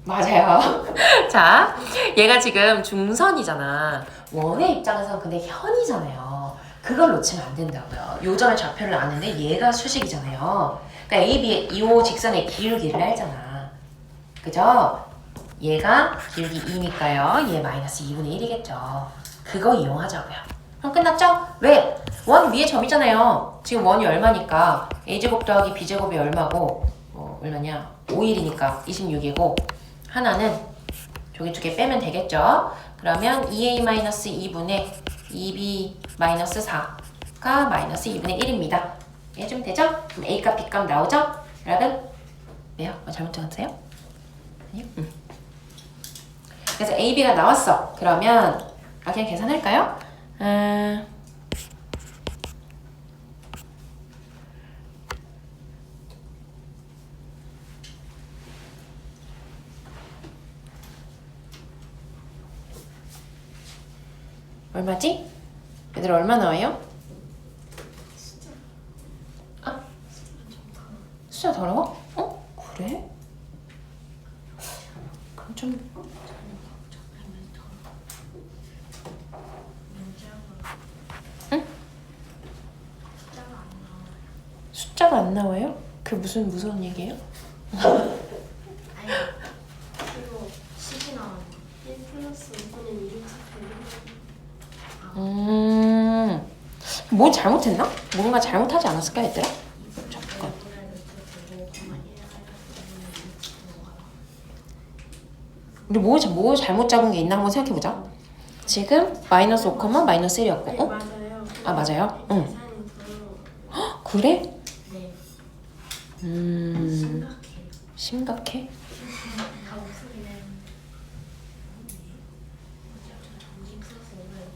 맞아요. 자, 얘가 지금 중선이잖아. 원의 입장에서는 근데 현이잖아요. 그걸 놓치면 안 된다고요. 요점의 좌표를 아는데 얘가 수식이잖아요. 그러니까 A, B, 이 직선의 기울기를 알잖아. 그죠? 얘가 기울기 2니까요. 얘 마이너스 2분의 1이겠죠. 그거 이용하자고요. 그럼 끝났죠? 왜? 원 위에 점이잖아요. 지금 원이 얼마니까 A제곱 더하기 B제곱이 얼마고 얼마냐? 5일이니까 26이고 하나는 저기 두 개 빼면 되겠죠? 그러면 2a-2분의 2b-4가 마이너스 2분의 1입니다. 해주면 되죠? 그럼 a값, b값 나오죠? 여러분? 왜요? 뭐 잘못 적었어요? 아니요? 그래서 a, b가 나왔어. 그러면 그냥 계산할까요? 얼마지? 얘들아 얼마 나와요? 아? 숫자 더러워? 그래? 그럼 좀 응? 숫자가 안 나와요? 그게 무슨 무서운 얘기예요? 아니, 그리고 10이 나와요. 1 플러스 5분의 2 뭐 잘못했나? 뭔가 잘못하지 않았을까 얘들아? 잠깐. 우리 뭐 잘못 잡은 게 있나 한번 생각해보자. 지금 마이너스 5, 마이너스 1이었고 맞아요. 아 맞아요? 응. 헉, 그래? 네. 심각해? 다 없으면 전기 플러스 5분의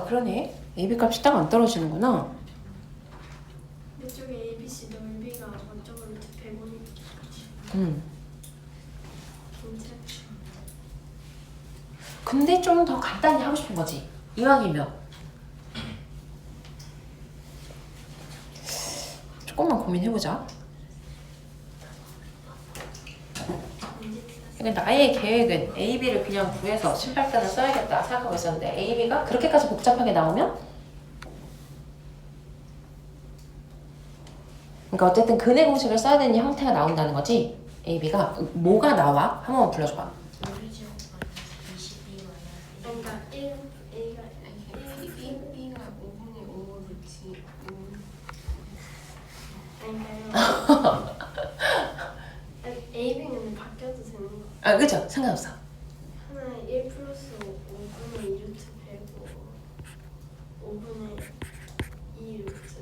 그러네. AB 값이 딱 안 떨어지는구나. 이쪽에 ABC 넓이가 원점으로 105니까 괜찮죠. 근데 좀 더 간단히 하고 싶은 거지. 이왕이면. 조금만 고민해보자. 그러니까 나의 계획은 AB를 그냥 구해서 신발단을 써야겠다 생각하고 있었는데 AB가 그렇게까지 복잡하게 나오면? 그러니까 어쨌든 근해 공식을 써야 되는 형태가 나온다는 거지. AB가 뭐가 나와? 한 번만 불러줘봐. 그러니까 1A가 1B가 5분의 5 루트 5 아닌가요? AB는 바뀌어도 되는 거. 그죠? 상관없어. 하나에 1 플러스 5분의 2 루트 105 5분의 2 루트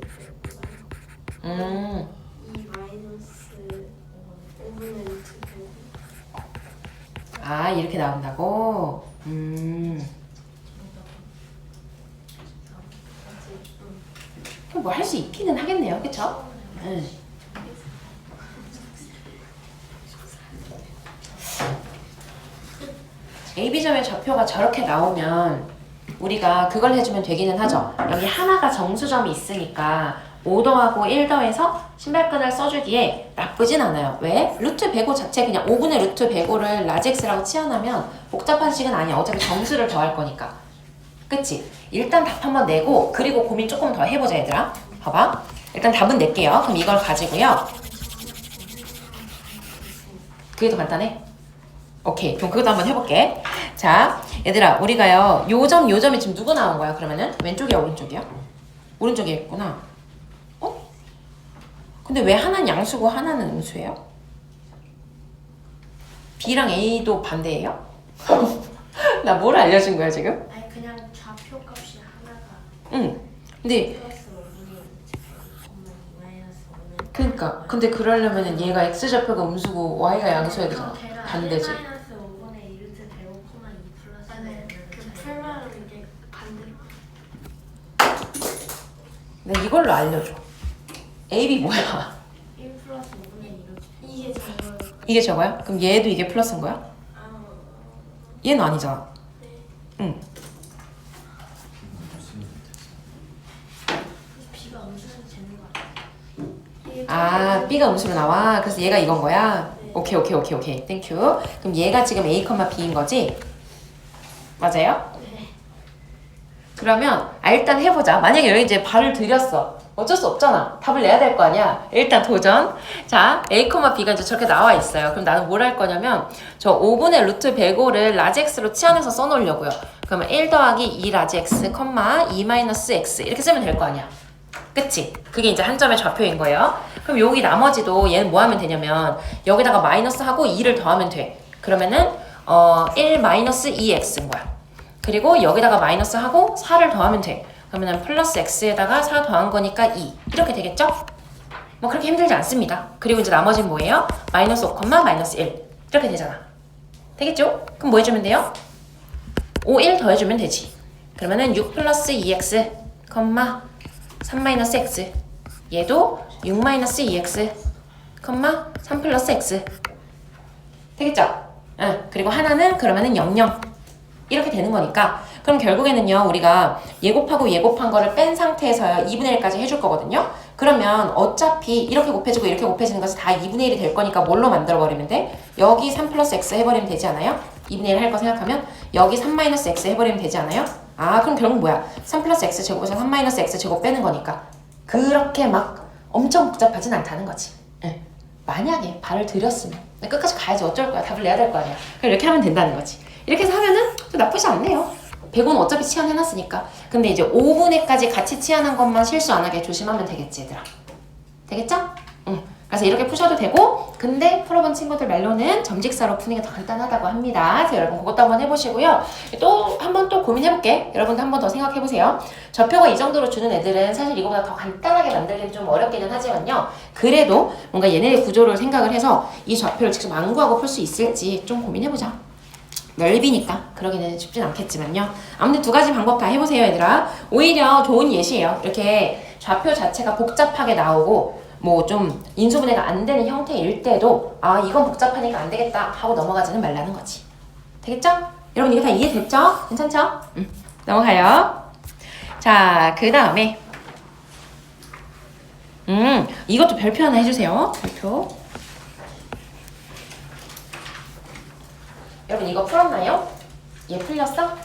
105 2 마이너스 5분의 루트 105 이렇게 나온다고? 뭐 할 수 있기는 하겠네요. 그쵸? 응. AB점의 좌표가 저렇게 나오면 우리가 그걸 해주면 되기는 하죠. 여기 하나가 정수점이 있으니까 5 더하고 1 더해서 신발끈을 써주기에 나쁘진 않아요. 왜? 루트 105 자체 그냥 5분의 루트 105를 라지X라고 치환하면 복잡한 식은 아니야. 어차피 정수를 더할 거니까. 그치? 일단 답 한번 내고 그리고 고민 조금 더 해보자 얘들아. 봐봐. 일단 답은 낼게요. 그럼 이걸 가지고요. 그게 더 간단해? 오케이. 그럼 그것도 한번 해볼게. 자, 얘들아 우리가요. 요점이 지금 누구 나온 거야? 그러면은 왼쪽이야 오른쪽이야? 오른쪽이겠구나. 어? 근데 왜 하나는 양수고 하나는 음수예요? B랑 A도 반대예요? 나 뭘 알려준 거야 지금? 아니 그냥 좌표 값이 하나가 응. 근데 플러스 5분의 마이너스 5는 그러니까 근데 그러려면은 얘가 x좌표가 음수고 y가 양수여야 되잖아. 반대지. 마이너스 5분의 2 루트 105, 2 플러스 아니 그 풀만 이게 반대로 나 이걸로 알려줘. A, B 뭐야? 1 플러스 5분의 2 루트 이게 저거예요. 이게 저거야? 그럼 얘도 이게 플러스인 거야? 아, 얘는 아니잖아. 네. 응. B가 음수는 되는 거 같아요. 아, B가 음수로 나와. 그래서 얘가 이건 거야? 네. 오케이. 땡큐. 그럼 얘가 지금 A, B인 거지? 맞아요? 네. 그러면 일단 해보자. 만약에 여기 이제 발을 들였어. 어쩔 수 없잖아. 답을 내야 될 거 아니야. 일단 도전. 자, A, B가 이제 저렇게 나와 있어요. 그럼 나는 뭘 할 거냐면 저 5분의 루트 105를 라지X로 치환해서 써놓으려고요. 그러면 1 더하기 2 라지X, 2 마이너스 X 이렇게 쓰면 될 거 아니야. 그치? 그게 이제 한 점의 좌표인 거예요. 그럼 여기 나머지도 얘는 뭐 하면 되냐면 여기다가 마이너스 하고 2를 더하면 돼. 그러면은 1 마이너스 2x인 거야. 그리고 여기다가 마이너스 하고 4를 더하면 돼. 그러면은 플러스 x에다가 4 더한 거니까 2 이렇게 되겠죠? 뭐 그렇게 힘들지 않습니다. 그리고 이제 나머지는 뭐예요? 마이너스 5, 마이너스 1 이렇게 되잖아. 되겠죠? 그럼 뭐 해주면 돼요? 5, 1 더해주면 되지. 그러면은 6 플러스 2x, 3 마이너스 x 얘도 6 마이너스 2x, 3 플러스 x 되겠죠? 응. 그리고 하나는 그러면은 0 이렇게 되는 거니까 그럼 결국에는요 우리가 예곱하고 예곱한 거를 뺀 상태에서 2분의 1까지 해줄 거거든요. 그러면 어차피 이렇게 곱해지고 이렇게 곱해지는 것이 다 2분의 1이 될 거니까 뭘로 만들어버리면 돼? 여기 3 플러스 x 해버리면 되지 않아요? 2분의 1 할 거 생각하면 여기 3 마이너스 x 해버리면 되지 않아요? 아 그럼 결국 뭐야? 3 플러스 x 제곱에서 3 마이너스 x 제곱 빼는 거니까 그렇게 막 엄청 복잡하진 않다는 거지. 응. 만약에 발을 들였으면 끝까지 가야지 어쩔 거야. 답을 내야 될 거 아니야. 그럼 이렇게 하면 된다는 거지. 이렇게 해서 하면은 또 나쁘지 않네요. 100원 어차피 치환해놨으니까. 근데 이제 5분에까지 같이 치환한 것만 실수 안 하게 조심하면 되겠지 얘들아. 되겠죠? 응. 그래서 이렇게 푸셔도 되고 근데 풀어본 친구들 말로는 점직사로 푸는 게 더 간단하다고 합니다. 그래서 여러분 그것도 한번 해보시고요. 또 한 번 또 고민해볼게. 여러분도 한 번 더 생각해보세요. 좌표가 이 정도로 주는 애들은 사실 이거보다 더 간단하게 만들기는 좀 어렵기는 하지만요. 그래도 뭔가 얘네의 구조를 생각을 해서 이 좌표를 직접 안구하고 풀 수 있을지 좀 고민해보자. 넓이니까 그러기는 쉽진 않겠지만요. 아무튼 두 가지 방법 다 해보세요 얘들아. 오히려 좋은 예시예요. 이렇게 좌표 자체가 복잡하게 나오고 뭐 좀 인수분해가 안 되는 형태일 때도 아 이건 복잡하니까 안 되겠다 하고 넘어가지는 말라는 거지. 되겠죠? 여러분 이거 다 이해됐죠? 괜찮죠? 넘어가요. 자, 그 다음에 이것도 별표 하나 해주세요. 별표. 여러분 이거 풀었나요? 얘 풀렸어?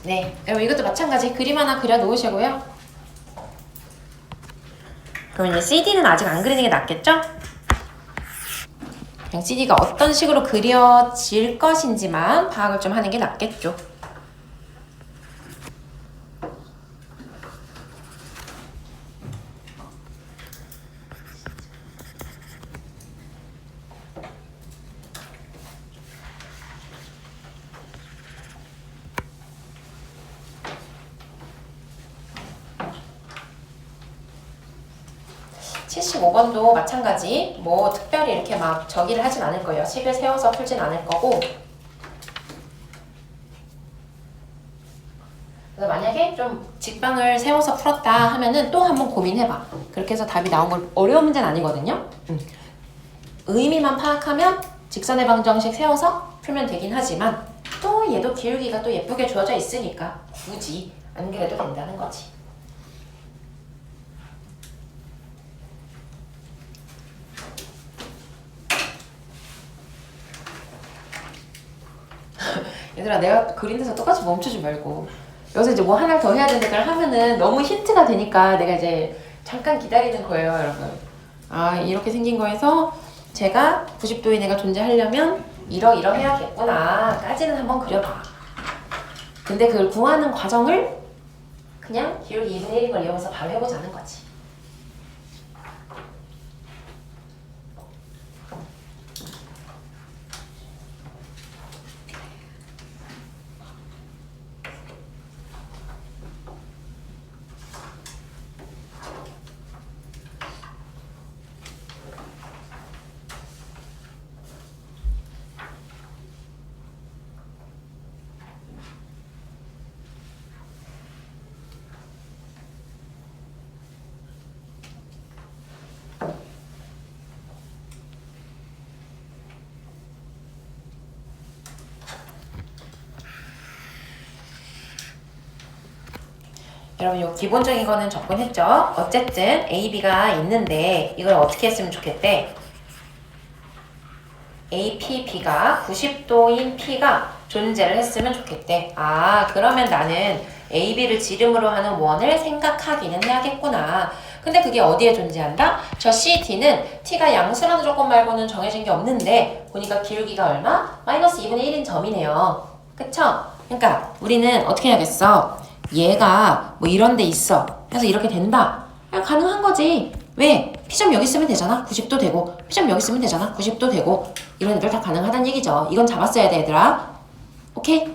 네, 여러분 이것도 마찬가지 그림 하나 그려 놓으시고요. 그럼 이제 CD는 아직 안 그리는 게 낫겠죠? 그냥 CD가 어떤 식으로 그려질 것인지만 파악을 좀 하는 게 낫겠죠. (75번도) 마찬가지 뭐 특별히 이렇게 막 저기를 하진 않을 거예요. 식을 세워서 풀진 않을 거고. 그래서 만약에 좀 좀 직방을 세워서 풀었다 하면은 또 한번 고민해봐. 그렇게 해서 답이 나온 건 어려운 문제는 아니거든요. 의미만 파악하면 직선의 방정식 세워서 풀면 되긴 하지만 또 얘도 기울기가 또 예쁘게 주어져 있으니까 굳이 안 그래도 된다는 거지. 얘들아, 내가 그린 데서 똑같이 멈추지 말고 여기서 이제 뭐 하나 더 해야 되는 걸 하면은 너무 힌트가 되니까 내가 이제 잠깐 기다리는 거예요, 여러분. 아, 이렇게 생긴 거에서 제가 90도인 애가 존재하려면 이러해야겠구나 까지는 한번 그려봐. 근데 그걸 구하는 과정을 그냥 기울기 2분의 1인 걸 이용해서 바로 해보자는 거지. 여러분, 요 기본적인 거는 접근했죠? 어쨌든 A, B가 있는데 이걸 어떻게 했으면 좋겠대? A, P, B가 90도인 P가 존재를 했으면 좋겠대. 아, 그러면 나는 A, B를 지름으로 하는 원을 생각하기는 해야겠구나. 근데 그게 어디에 존재한다? 저 C, D는 T가 양수라는 조건 말고는 정해진 게 없는데 보니까 기울기가 얼마? 마이너스 2분의 1인 점이네요. 그쵸? 그러니까 우리는 어떻게 해야겠어? 얘가 뭐 이런 데 있어. 그래서 이렇게 된다. 가능한 거지. 왜? P점 여기 쓰면 되잖아. 90도 되고. P점 여기 쓰면 되잖아. 90도 되고. 이런 애들 다 가능하다는 얘기죠. 이건 잡았어야 돼, 얘들아. 오케이?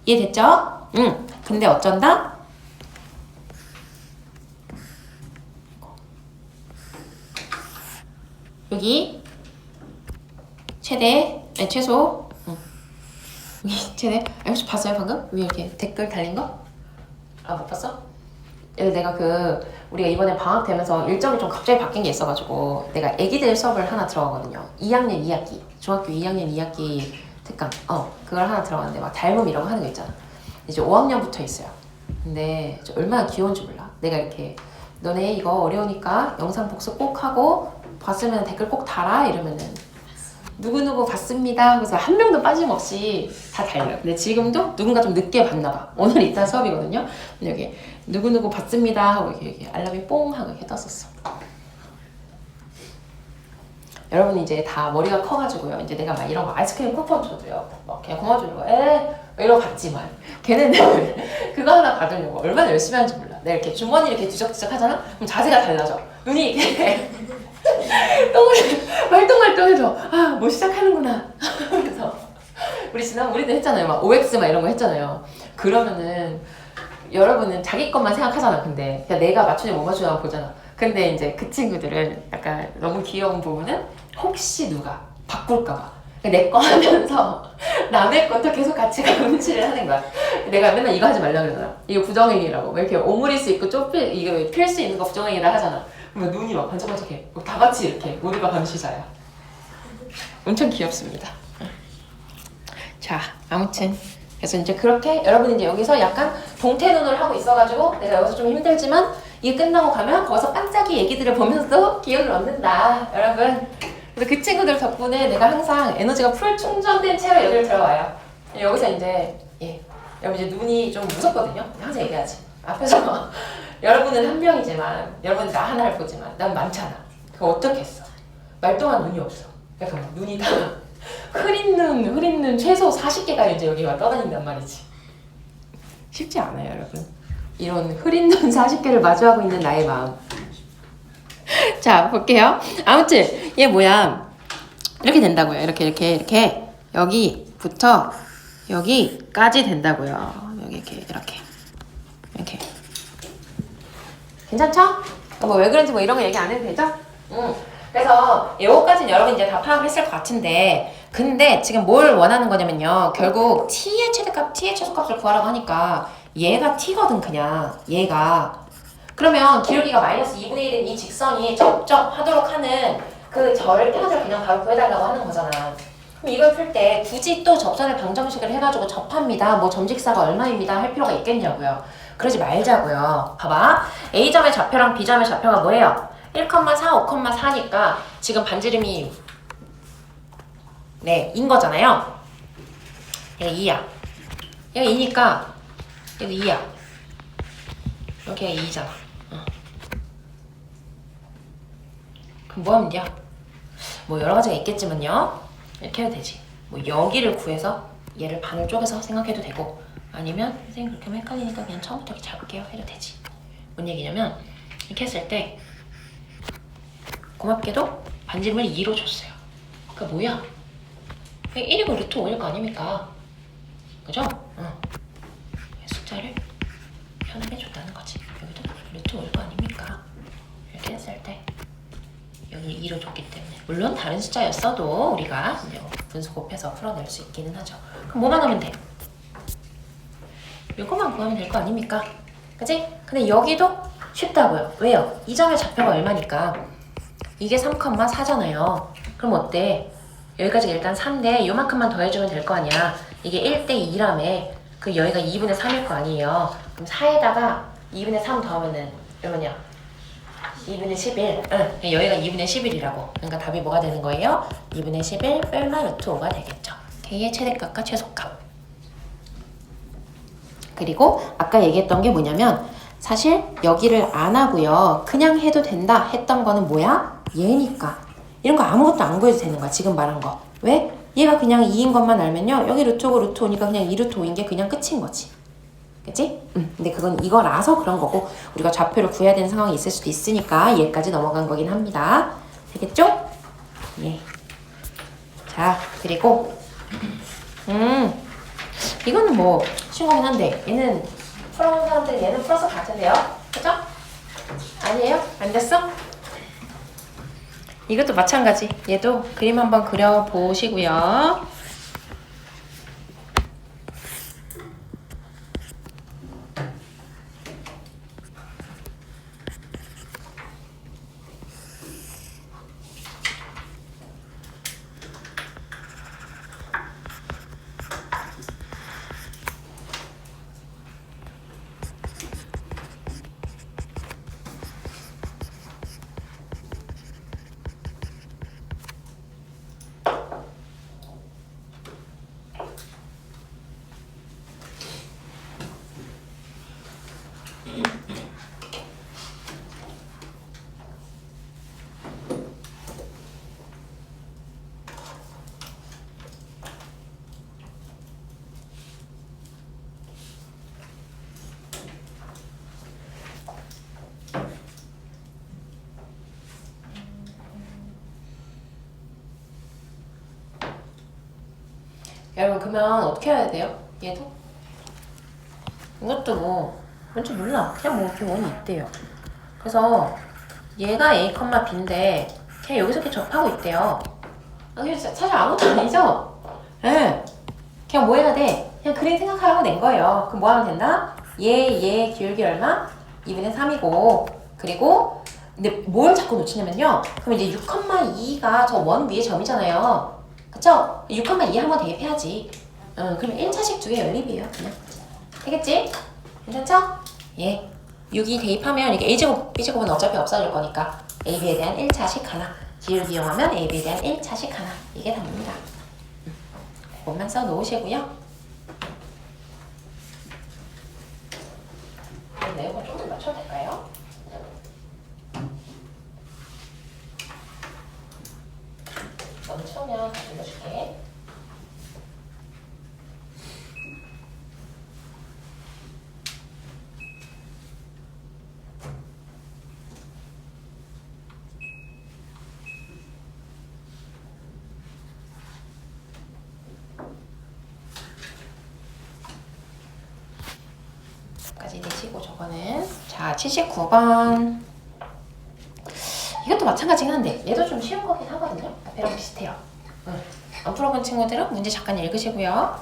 이해됐죠? 응. 근데 어쩐다? 여기 최소. 여기 최대. 혹시 봤어요, 방금? 위에 이렇게 댓글 달린 거? 아, 못 봤어? 내가 우리가 이번에 방학 되면서 일정이 좀 갑자기 바뀐 게 있어가지고 내가 애기들 수업을 하나 들어가거든요. 2학년 2학기, 중학교 2학년 2학기 특강. 그걸 하나 들어갔는데 막 닮음 이런 거 하는 거 있잖아. 이제 5학년부터 있어요. 근데 얼마나 귀여운지 몰라. 내가 이렇게 너네 이거 어려우니까 영상 복습 꼭 하고 봤으면 댓글 꼭 달아 이러면은 누구누구 봤습니다. 그래서 한 명도 빠짐없이 다 달려요. 근데 지금도 누군가 좀 늦게 봤나 봐. 오늘 이따 수업이거든요. 근데 여기 누구누구 봤습니다 하고 여기 알람이 뽕 하고 이렇게 떴었어. 여러분 이제 다 머리가 커가지고요. 이제 내가 막 이런 거 아이스크림 쿠폰 줘도요. 막 그냥 고마워주려고 이러고 받지만 걔네는 그거 하나 받으려고 얼마나 열심히 하는지 몰라. 내가 이렇게 주머니 이렇게 뒤적뒤적 하잖아? 그럼 자세가 달라져. 눈이 이렇게 말똥말똥해져. 아, 뭐 시작하는구나. 그래서 우리도 했잖아요. 막 OX 막 이런 거 했잖아요. 그러면은 여러분은 자기 것만 생각하잖아. 근데 그냥 내가 맞추냐 못 맞추냐 보잖아. 근데 이제 그 친구들은 약간 너무 귀여운 부분은 혹시 누가 바꿀까봐 내 거 하면서 남의 것도 계속 같이 음치를 하는 거야. 내가 맨날 이거 하지 말라 그러잖아. 이거 부정행위라고. 왜 이렇게 오므릴 수 있고 이거 필 수 있는 거 부정행위라 하잖아. 그러면 눈이 막 반짝반짝해. 다 같이 이렇게 모두가 감시자야. 엄청 귀엽습니다. 자, 아무튼 그래서 이제 그렇게 여러분이 이제 여기서 약간 동태눈을 하고 있어가지고 내가 여기서 좀 힘들지만 이게 끝나고 가면 거기서 반짝이 얘기들을 보면서도 기억을 얻는다, 여러분. 그래서 그 친구들 덕분에 내가 항상 에너지가 풀 충전된 채로 여기를 들어와요. 여기서 이제 여러분 이제 눈이 좀 무섭거든요. 항상 얘기하지. 앞에서 여러분은 한 명이지만 여러분은 나 하나를 보지만 난 많잖아. 그거 어떻게 했어? 말똥한 눈이 없어. 약간 눈이 다 흐린 눈 최소 40개가 이제 여기 와 떠다닌단 말이지. 쉽지 않아요, 여러분. 이런 흐린 눈 40개를 마주하고 있는 나의 마음. 자, 볼게요. 아무튼 얘 뭐야? 이렇게 된다고요. 이렇게 여기부터 여기까지 된다고요. 여기 이렇게. 괜찮죠? 뭐 왜 그런지 뭐 이런 거 얘기 안 해도 되죠? 그래서 요거까지는 여러분 이제 다 파악했을 것 같은데, 근데 지금 뭘 원하는 거냐면요. 결국 t의 최대값, t의 최소값을 구하라고 하니까 얘가 t거든 그냥 얘가. 그러면 기울기가 마이너스 2분의 1인 이 직선이 접점하도록 하는 그 절편을 그냥 바로 구해달라고 하는 거잖아. 그럼 이걸 풀 때 굳이 또 접선의 방정식을 해가지고 접합니다. 뭐 점직사가 얼마입니다. 할 필요가 있겠냐고요. 그러지 말자고요. 봐봐. A점의 좌표랑 B점의 좌표가 뭐예요? 1,4, 5,4니까 지금 반지름이 네, 인 거잖아요. 얘가 2야. 얘가 2니까 얘도 2야. 여기가 2잖아. 그럼 뭐 하면 돼요? 뭐 여러 가지가 있겠지만요. 이렇게 해도 되지. 뭐 여기를 구해서 얘를 반을 쪼개서 생각해도 되고 아니면 선생님 그렇게 하면 헷갈리니까 그냥 처음부터 이렇게 잡을게요 해도 되지. 뭔 얘기냐면 이렇게 했을 때 고맙게도 반지름을 2로 줬어요. 그러니까 뭐야? 1이고 루트 5일 거 아닙니까? 그죠? 숫자를 편하게 줬다는 거지. 여기도 루트 5일 거 아닙니까? 이렇게 했을 때 여기 2로 줬기 때문에 물론 다른 숫자였어도 우리가 이제 분수 곱해서 풀어낼 수 있기는 하죠. 그럼 뭐만 하면 돼? 이거만 구하면 될 거 아닙니까? 그치? 근데 여기도 쉽다고요. 왜요? 이 점의 좌표가 얼마니까 이게 3,4잖아요. 그럼 어때? 여기까지 일단 3인데 요만큼만 더해주면 될 거 아니야. 이게 1대 2라며. 그 여기가 2분의 3일 거 아니에요. 그럼 4에다가 2분의 3 더하면은 얼마냐? 2분의 11. 응, 여기가 2분의 11이라고. 그러니까 답이 뭐가 되는 거예요? 2분의 11 뺄마 루트 5가 되겠죠. K의 최대값과 최소값. 그리고 아까 얘기했던 게 뭐냐면 사실 여기를 안 하고요. 그냥 해도 된다 했던 거는 뭐야? 얘니까. 이런 거 아무것도 안 구해도 되는 거야. 지금 말한 거. 왜? 얘가 그냥 2인 것만 알면요. 여기 루트 5고 루트 5니까 그냥 2 루트 5인 게 그냥 끝인 거지. 그치? 근데 그건 이거라서 그런 거고 우리가 좌표를 구해야 되는 상황이 있을 수도 있으니까 얘까지 넘어간 거긴 합니다. 되겠죠? 예. 자, 그리고 이거는 뭐 쉬운 거긴 한데 얘는 풀어본 사람들은 얘는 풀어서 갈 텐데요. 그죠? 아니에요? 안 됐어? 이것도 마찬가지. 얘도 그림 한번 그려보시고요. 여러분 그러면 어떻게 해야 돼요? 얘도? 이것도 뭐 뭔지 몰라. 그냥 뭐 이렇게 원이 있대요. 그래서 얘가 A, B인데 그냥 여기서 이렇게 접하고 있대요. 사실 아무것도 아니죠? 예. 그냥 뭐 해야 돼? 그냥 그림 생각하라고 낸 거예요. 그럼 뭐 하면 된다? 얘 기울기 얼마? 2분의 3이고 그리고 근데 뭘 자꾸 놓치냐면요. 그럼 이제 6,2가 저 원 위에 점이잖아요. 그쵸? 6,2 한번 대입해야지. 그러면 1차식 두 개 연립이에요. 그냥. 되겠지? 괜찮죠? 예. 6이 대입하면 이게 A제곱, B제곱은 어차피 없어질 거니까 AB에 대한 1차식 하나. 기울기 이용하면 AB에 대한 1차식 하나. 이게 답입니다. 그것만 써 놓으시고요. 내용을 좀 더 맞춰도 될까요? 너무 치우면 다 눌러줄게. 까지 내시고 저거는 자 79번 이것도 마찬가지긴 한데 얘도 좀 쉬운 거긴 하거든요. 앞에랑 비슷해요. 안 풀어본 친구들은 문제 잠깐 읽으시고요.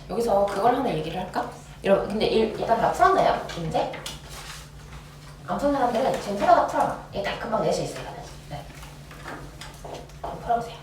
여기서 그걸 하나 얘기를 할까? 근데 일단 다 풀었나요? 문제? 안 푼 사람들은 지금 생각나 풀어봐. 일단 금방 낼 수 있을 거는. 네. 풀어보세요.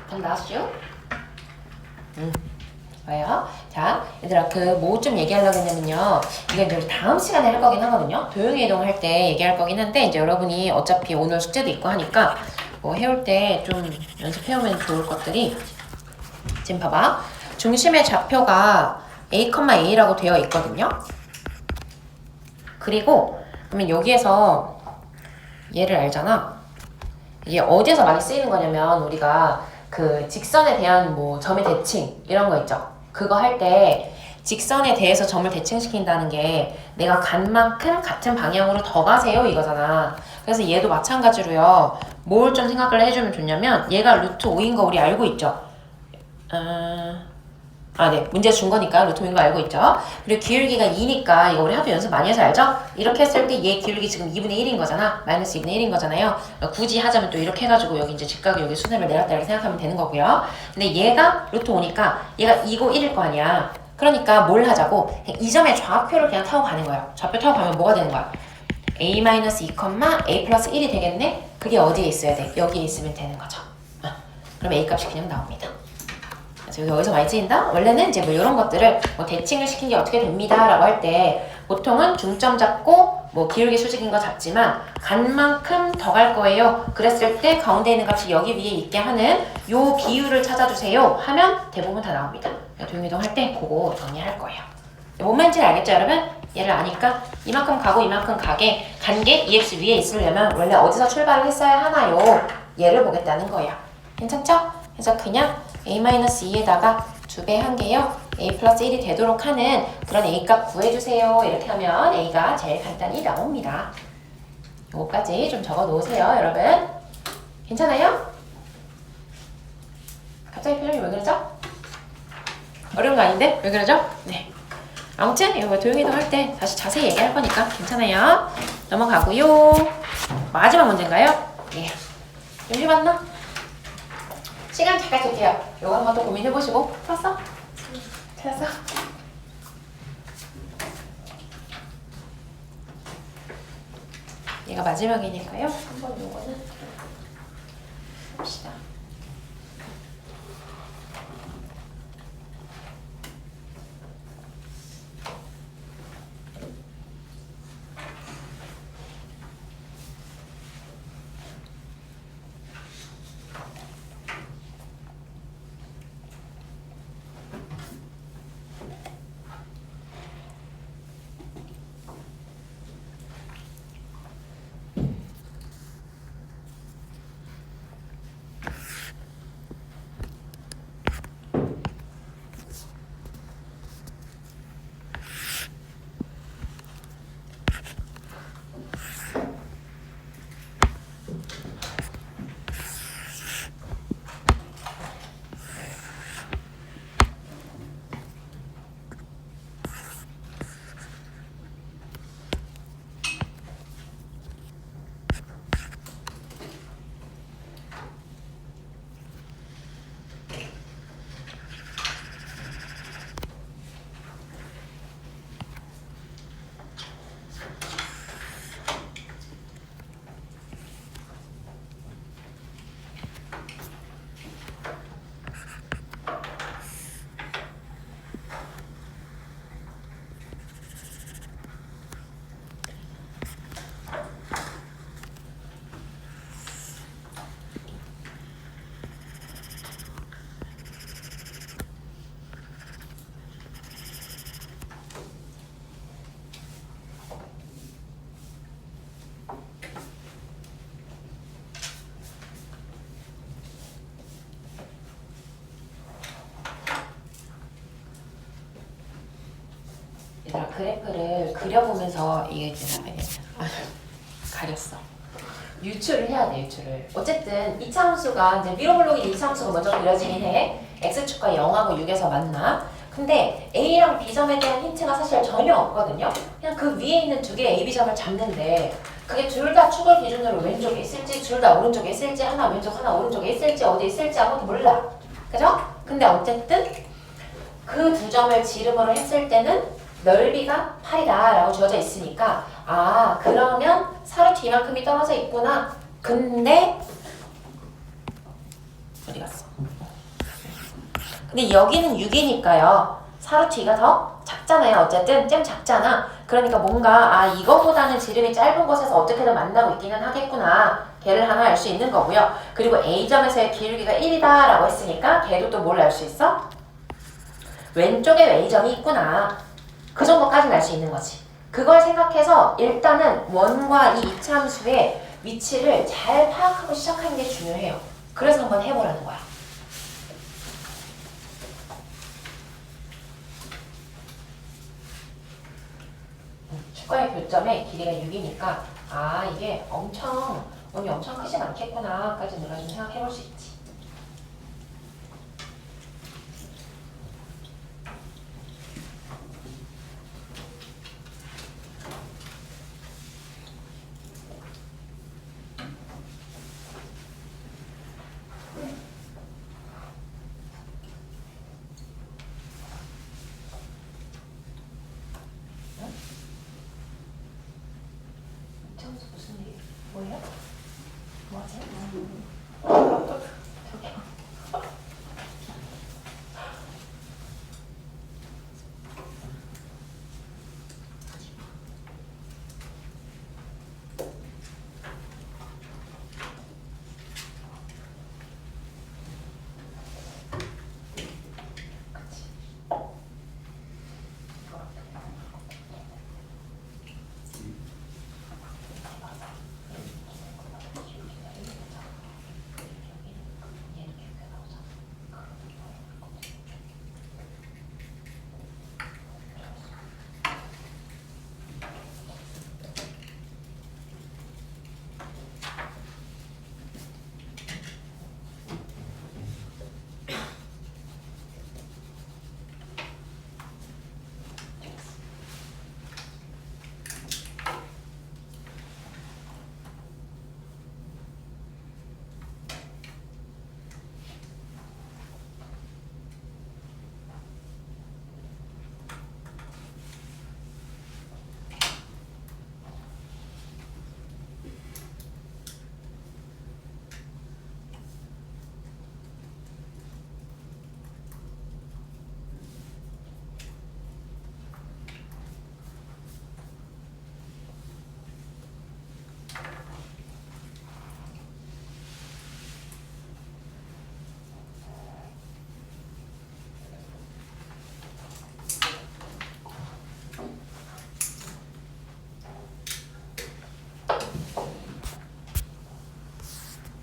답 나왔죠? 왜요? 자, 얘들아 뭐 좀 얘기하려고 했냐면요. 이게 이제 다음 시간에 할 거긴 하거든요. 도형이 이동 할 때 얘기할 거긴 한데 이제 여러분이 어차피 오늘 숙제도 있고 하니까 뭐 해올 때 좀 연습해오면 좋을 것들이 지금 봐봐. 중심의 좌표가 a,a라고 되어 있거든요. 그리고 그러면 여기에서 얘를 알잖아. 이게 어디에서 많이 쓰이는 거냐면 우리가 그 직선에 대한 뭐 점의 대칭 이런 거 있죠. 그거 할 때 직선에 대해서 점을 대칭시킨다는 게 내가 간 만큼 같은 방향으로 더 가세요 이거잖아. 그래서 얘도 마찬가지로요. 뭘 좀 생각을 해주면 좋냐면 얘가 루트 5인 거 우리 알고 있죠. 네. 문제 준 거니까 루트 5인 거 알고 있죠. 그리고 기울기가 2니까 이거 우리 하도 연습 많이 해서 알죠? 이렇게 했을 때 얘 기울기 지금 2분의 1인 거잖아. 마이너스 2분의 1인 거잖아요. 굳이 하자면 또 이렇게 해가지고 여기 이제 직각이 여기 수렴을 내렸다 이렇게 생각하면 되는 거고요. 근데 얘가 루트 5니까 얘가 2고 1일 거 아니야. 그러니까 뭘 하자고? 이 점의 좌표를 그냥 타고 가는 거예요. 좌표 타고 가면 뭐가 되는 거야? a-2, a 플러스 1이 되겠네? 그게 어디에 있어야 돼? 여기에 있으면 되는 거죠. 그럼 a 값이 그냥 나옵니다. 그래서 여기서 많이 쓰인다? 원래는 이제 뭐 이런 것들을 뭐 대칭을 시킨 게 어떻게 됩니다 라고 할 때 보통은 중점 잡고 뭐 기울기 수직인 거 잡지만 간 만큼 더 갈 거예요. 그랬을 때 가운데 있는 값이 여기 위에 있게 하는 요 비율을 찾아주세요 하면 대부분 다 나옵니다. 도형이동 할 때 그거 정리할 거예요. 뭔 말인지 알겠죠 여러분? 얘를 아니까 이만큼 가고 이만큼 가게 간 게 EX 위에 있으려면 원래 어디서 출발을 했어야 하나요? 얘를 보겠다는 거예요. 괜찮죠? 그래서 그냥 a-2에다가 2배 한 개요. a 플러스 1이 되도록 하는 그런 a 값 구해주세요. 이렇게 하면 a가 제일 간단히 나옵니다. 요거까지 좀 적어 놓으세요 여러분. 괜찮아요? 갑자기 표정이 왜 그러죠? 어려운 거 아닌데? 왜 그러죠? 네. 아무튼 이거 도형이동 할 때 다시 자세히 얘기할 거니까 괜찮아요. 넘어가고요. 마지막 문제인가요? 예. 좀 해봤나? 시간 잠깐 줄게요. 요거 한번 또 고민해보시고 풀었어? 찾았어? 얘가 마지막이니까요. 한번 요거는 봅시다. 그래프를 그려보면서 이게 이제 가렸어. 유추를 해야 돼, 유추를. 어쨌든 이차함수가 이제 위로 블록이 이차함수가 먼저 그려지긴 해. x축과 0하고 6에서 만나. 근데 A랑 B점에 대한 힌트가 사실 전혀 없거든요. 그냥 그 위에 있는 두 개의 A, B점을 잡는데 그게 둘 다 축을 기준으로 왼쪽에 있을지 둘 다 오른쪽에 있을지 하나 왼쪽 하나 오른쪽에 있을지 어디 있을지 아무도 몰라. 그죠? 근데 어쨌든 그 두 점을 지름으로 했을 때는 넓이가 8이다 라고 주어져 있으니까 아 그러면 사루트 이만큼이 떨어져 있구나. 근데 어디 갔어? 근데 여기는 6이니까요. 사루트 2가 더 작잖아요. 어쨌든 좀 작잖아. 그러니까 뭔가 아 이거보다는 지름이 짧은 곳에서 어떻게든 만나고 있기는 하겠구나. 걔를 하나 알 수 있는 거고요. 그리고 A점에서의 기울기가 1이다 라고 했으니까 걔도 또 뭘 알 수 있어? 왼쪽에 A점이 있구나. 그 정도까지는 알 수 있는 거지. 그걸 생각해서 일단은 원과 이 이차함수의 위치를 잘 파악하고 시작하는 게 중요해요. 그래서 한번 해보라는 거야. 축과의 교점의 길이가 6이니까 아 이게 원이 엄청 크진 않겠구나 까지 우리가 좀 생각해볼 수 있지. 무슨 일? 뭐예요? 뭐지?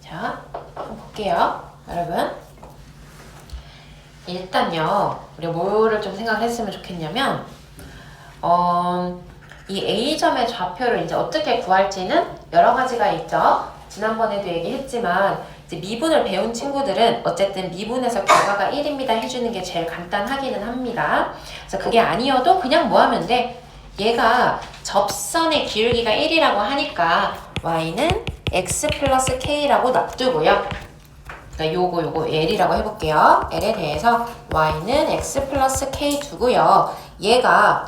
자, 한번 볼게요. 여러분. 일단요, 우리가 뭐를 좀 생각을 했으면 좋겠냐면, 이 A점의 좌표를 이제 어떻게 구할지는 여러 가지가 있죠. 지난번에도 얘기했지만, 이제 미분을 배운 친구들은 어쨌든 미분에서 결과가 1입니다 해주는 게 제일 간단하기는 합니다. 그래서 그게 아니어도 그냥 뭐 하면 돼? 얘가 접선의 기울기가 1이라고 하니까 y는 x 플러스 k라고 놔두고요. 그러니까 요거 L이라고 해볼게요. L에 대해서 y는 x 플러스 k 두고요. 얘가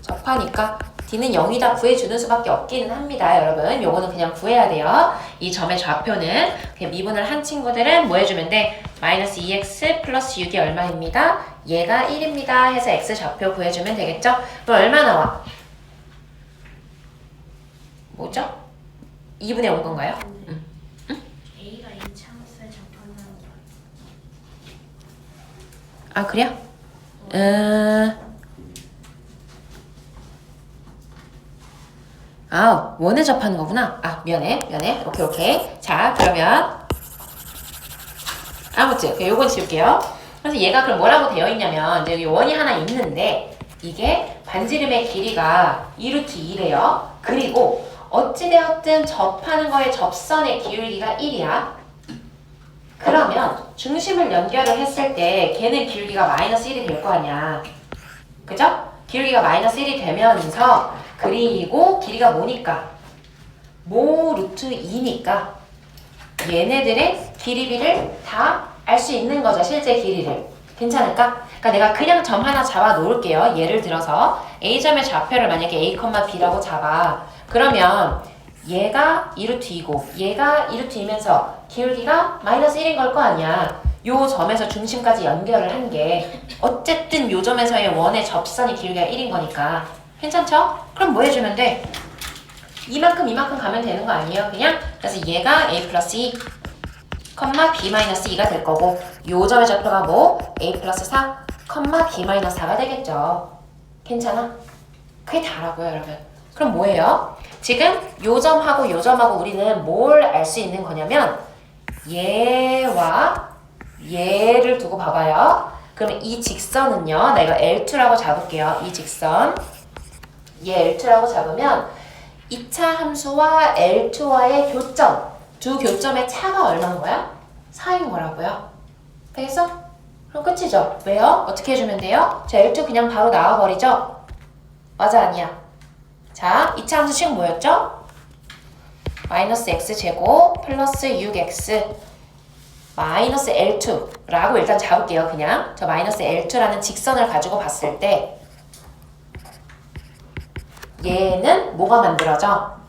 접하니까 d는 0이다 구해주는 수밖에 없기는 합니다. 여러분 요거는 그냥 구해야 돼요. 이 점의 좌표는 그냥 미분을 한 친구들은 뭐 해주면 돼? 마이너스 2x 플러스 6이 얼마입니다? 얘가 1입니다 해서 x 좌표 구해주면 되겠죠? 그럼 얼마 나와? 뭐죠? 2분의 5인 건가요? A가 이차함수에 접한다는 거. 아 그래요? 아 원에 접하는 거구나. 아 미안해. 오케이. 자 그러면 아무튼 요건 지울게요. 그래서 얘가 그럼 뭐라고 되어 있냐면 이제 여기 원이 하나 있는데 이게 반지름의 길이가 2루트 2래요. 그리고 어찌되었든 접하는 거의 접선의 기울기가 1이야. 그러면 중심을 연결을 했을 때 걔는 기울기가 마이너스 1이 될 거 아니야. 그죠? 기울기가 마이너스 1이 되면서 그리고 길이가 뭐니까? 모 루트 2니까 얘네들의 길이비를 다 알 수 있는 거죠. 실제 길이를. 괜찮을까? 그러니까 내가 그냥 점 하나 잡아 놓을게요. 예를 들어서 A점의 좌표를 만약에 A, B라고 잡아. 그러면 얘가 2루트 2고 얘가 2루트 2면서 기울기가 마이너스 1인 걸 거 아니야. 요 점에서 중심까지 연결을 한 게 어쨌든 요 점에서의 원의 접선이 기울기가 1인 거니까 괜찮죠? 그럼 뭐 해주면 돼? 이만큼 가면 되는 거 아니에요? 그냥 그래서 얘가 A 플러스 2 B 마이너스 2가 될 거고 요 점의 좌표가 뭐? A 플러스 4 B 마이너스 4가 되겠죠. 괜찮아? 그게 다라고요 여러분. 그럼 뭐예요? 지금 요 점하고 요 점하고 우리는 뭘 알 수 있는 거냐면 얘와 얘를 두고 봐봐요. 그러면 이 직선은요. 나 이거 L2라고 잡을게요. 이 직선 얘 L2라고 잡으면 2차 함수와 L2와의 교점 두 교점의 차가 얼마인 거야? 4인 거라고요. 되겠어? 그럼 끝이죠. 왜요? 어떻게 해주면 돼요? 자, L2 그냥 바로 나와버리죠? 맞아 아니야? 자, 2차 함수식 뭐였죠? 마이너스 x제곱 플러스 6x 마이너스 L2라고 일단 잡을게요. 그냥 저 마이너스 L2라는 직선을 가지고 봤을 때 얘는 뭐가 만들어져?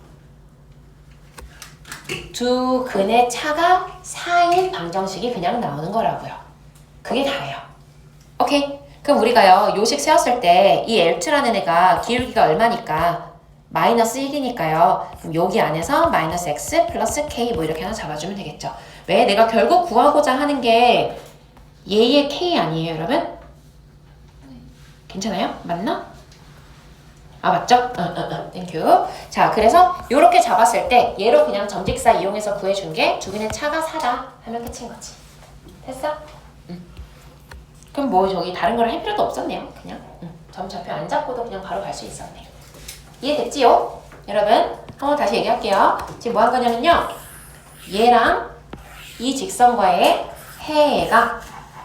두 근의 차가 4인 방정식이 그냥 나오는 거라고요. 그게 다예요. 오케이? 그럼 우리가요 요식 세웠을 때 이 L2라는 애가 기울기가 얼마니까? 마이너스 1이니까요. 그럼 여기 안에서 마이너스 x 플러스 k 뭐 이렇게 하나 잡아주면 되겠죠. 왜? 내가 결국 구하고자 하는 게 얘의 k 아니에요 여러분? 괜찮아요? 맞나? 아 맞죠? 땡큐. 자 그래서 요렇게 잡았을 때 얘로 그냥 점직사 이용해서 구해준 게 두 근의 차가 4다 하면 끝인 거지. 됐어? 그럼 뭐 저기 다른 걸 할 필요도 없었네요. 그냥 점 좌표 안 잡고도 그냥 바로 갈 수 있었네요. 이해됐지요? 여러분 한번 다시 얘기할게요. 지금 뭐 한 거냐면요. 얘랑 이 직선과의 해가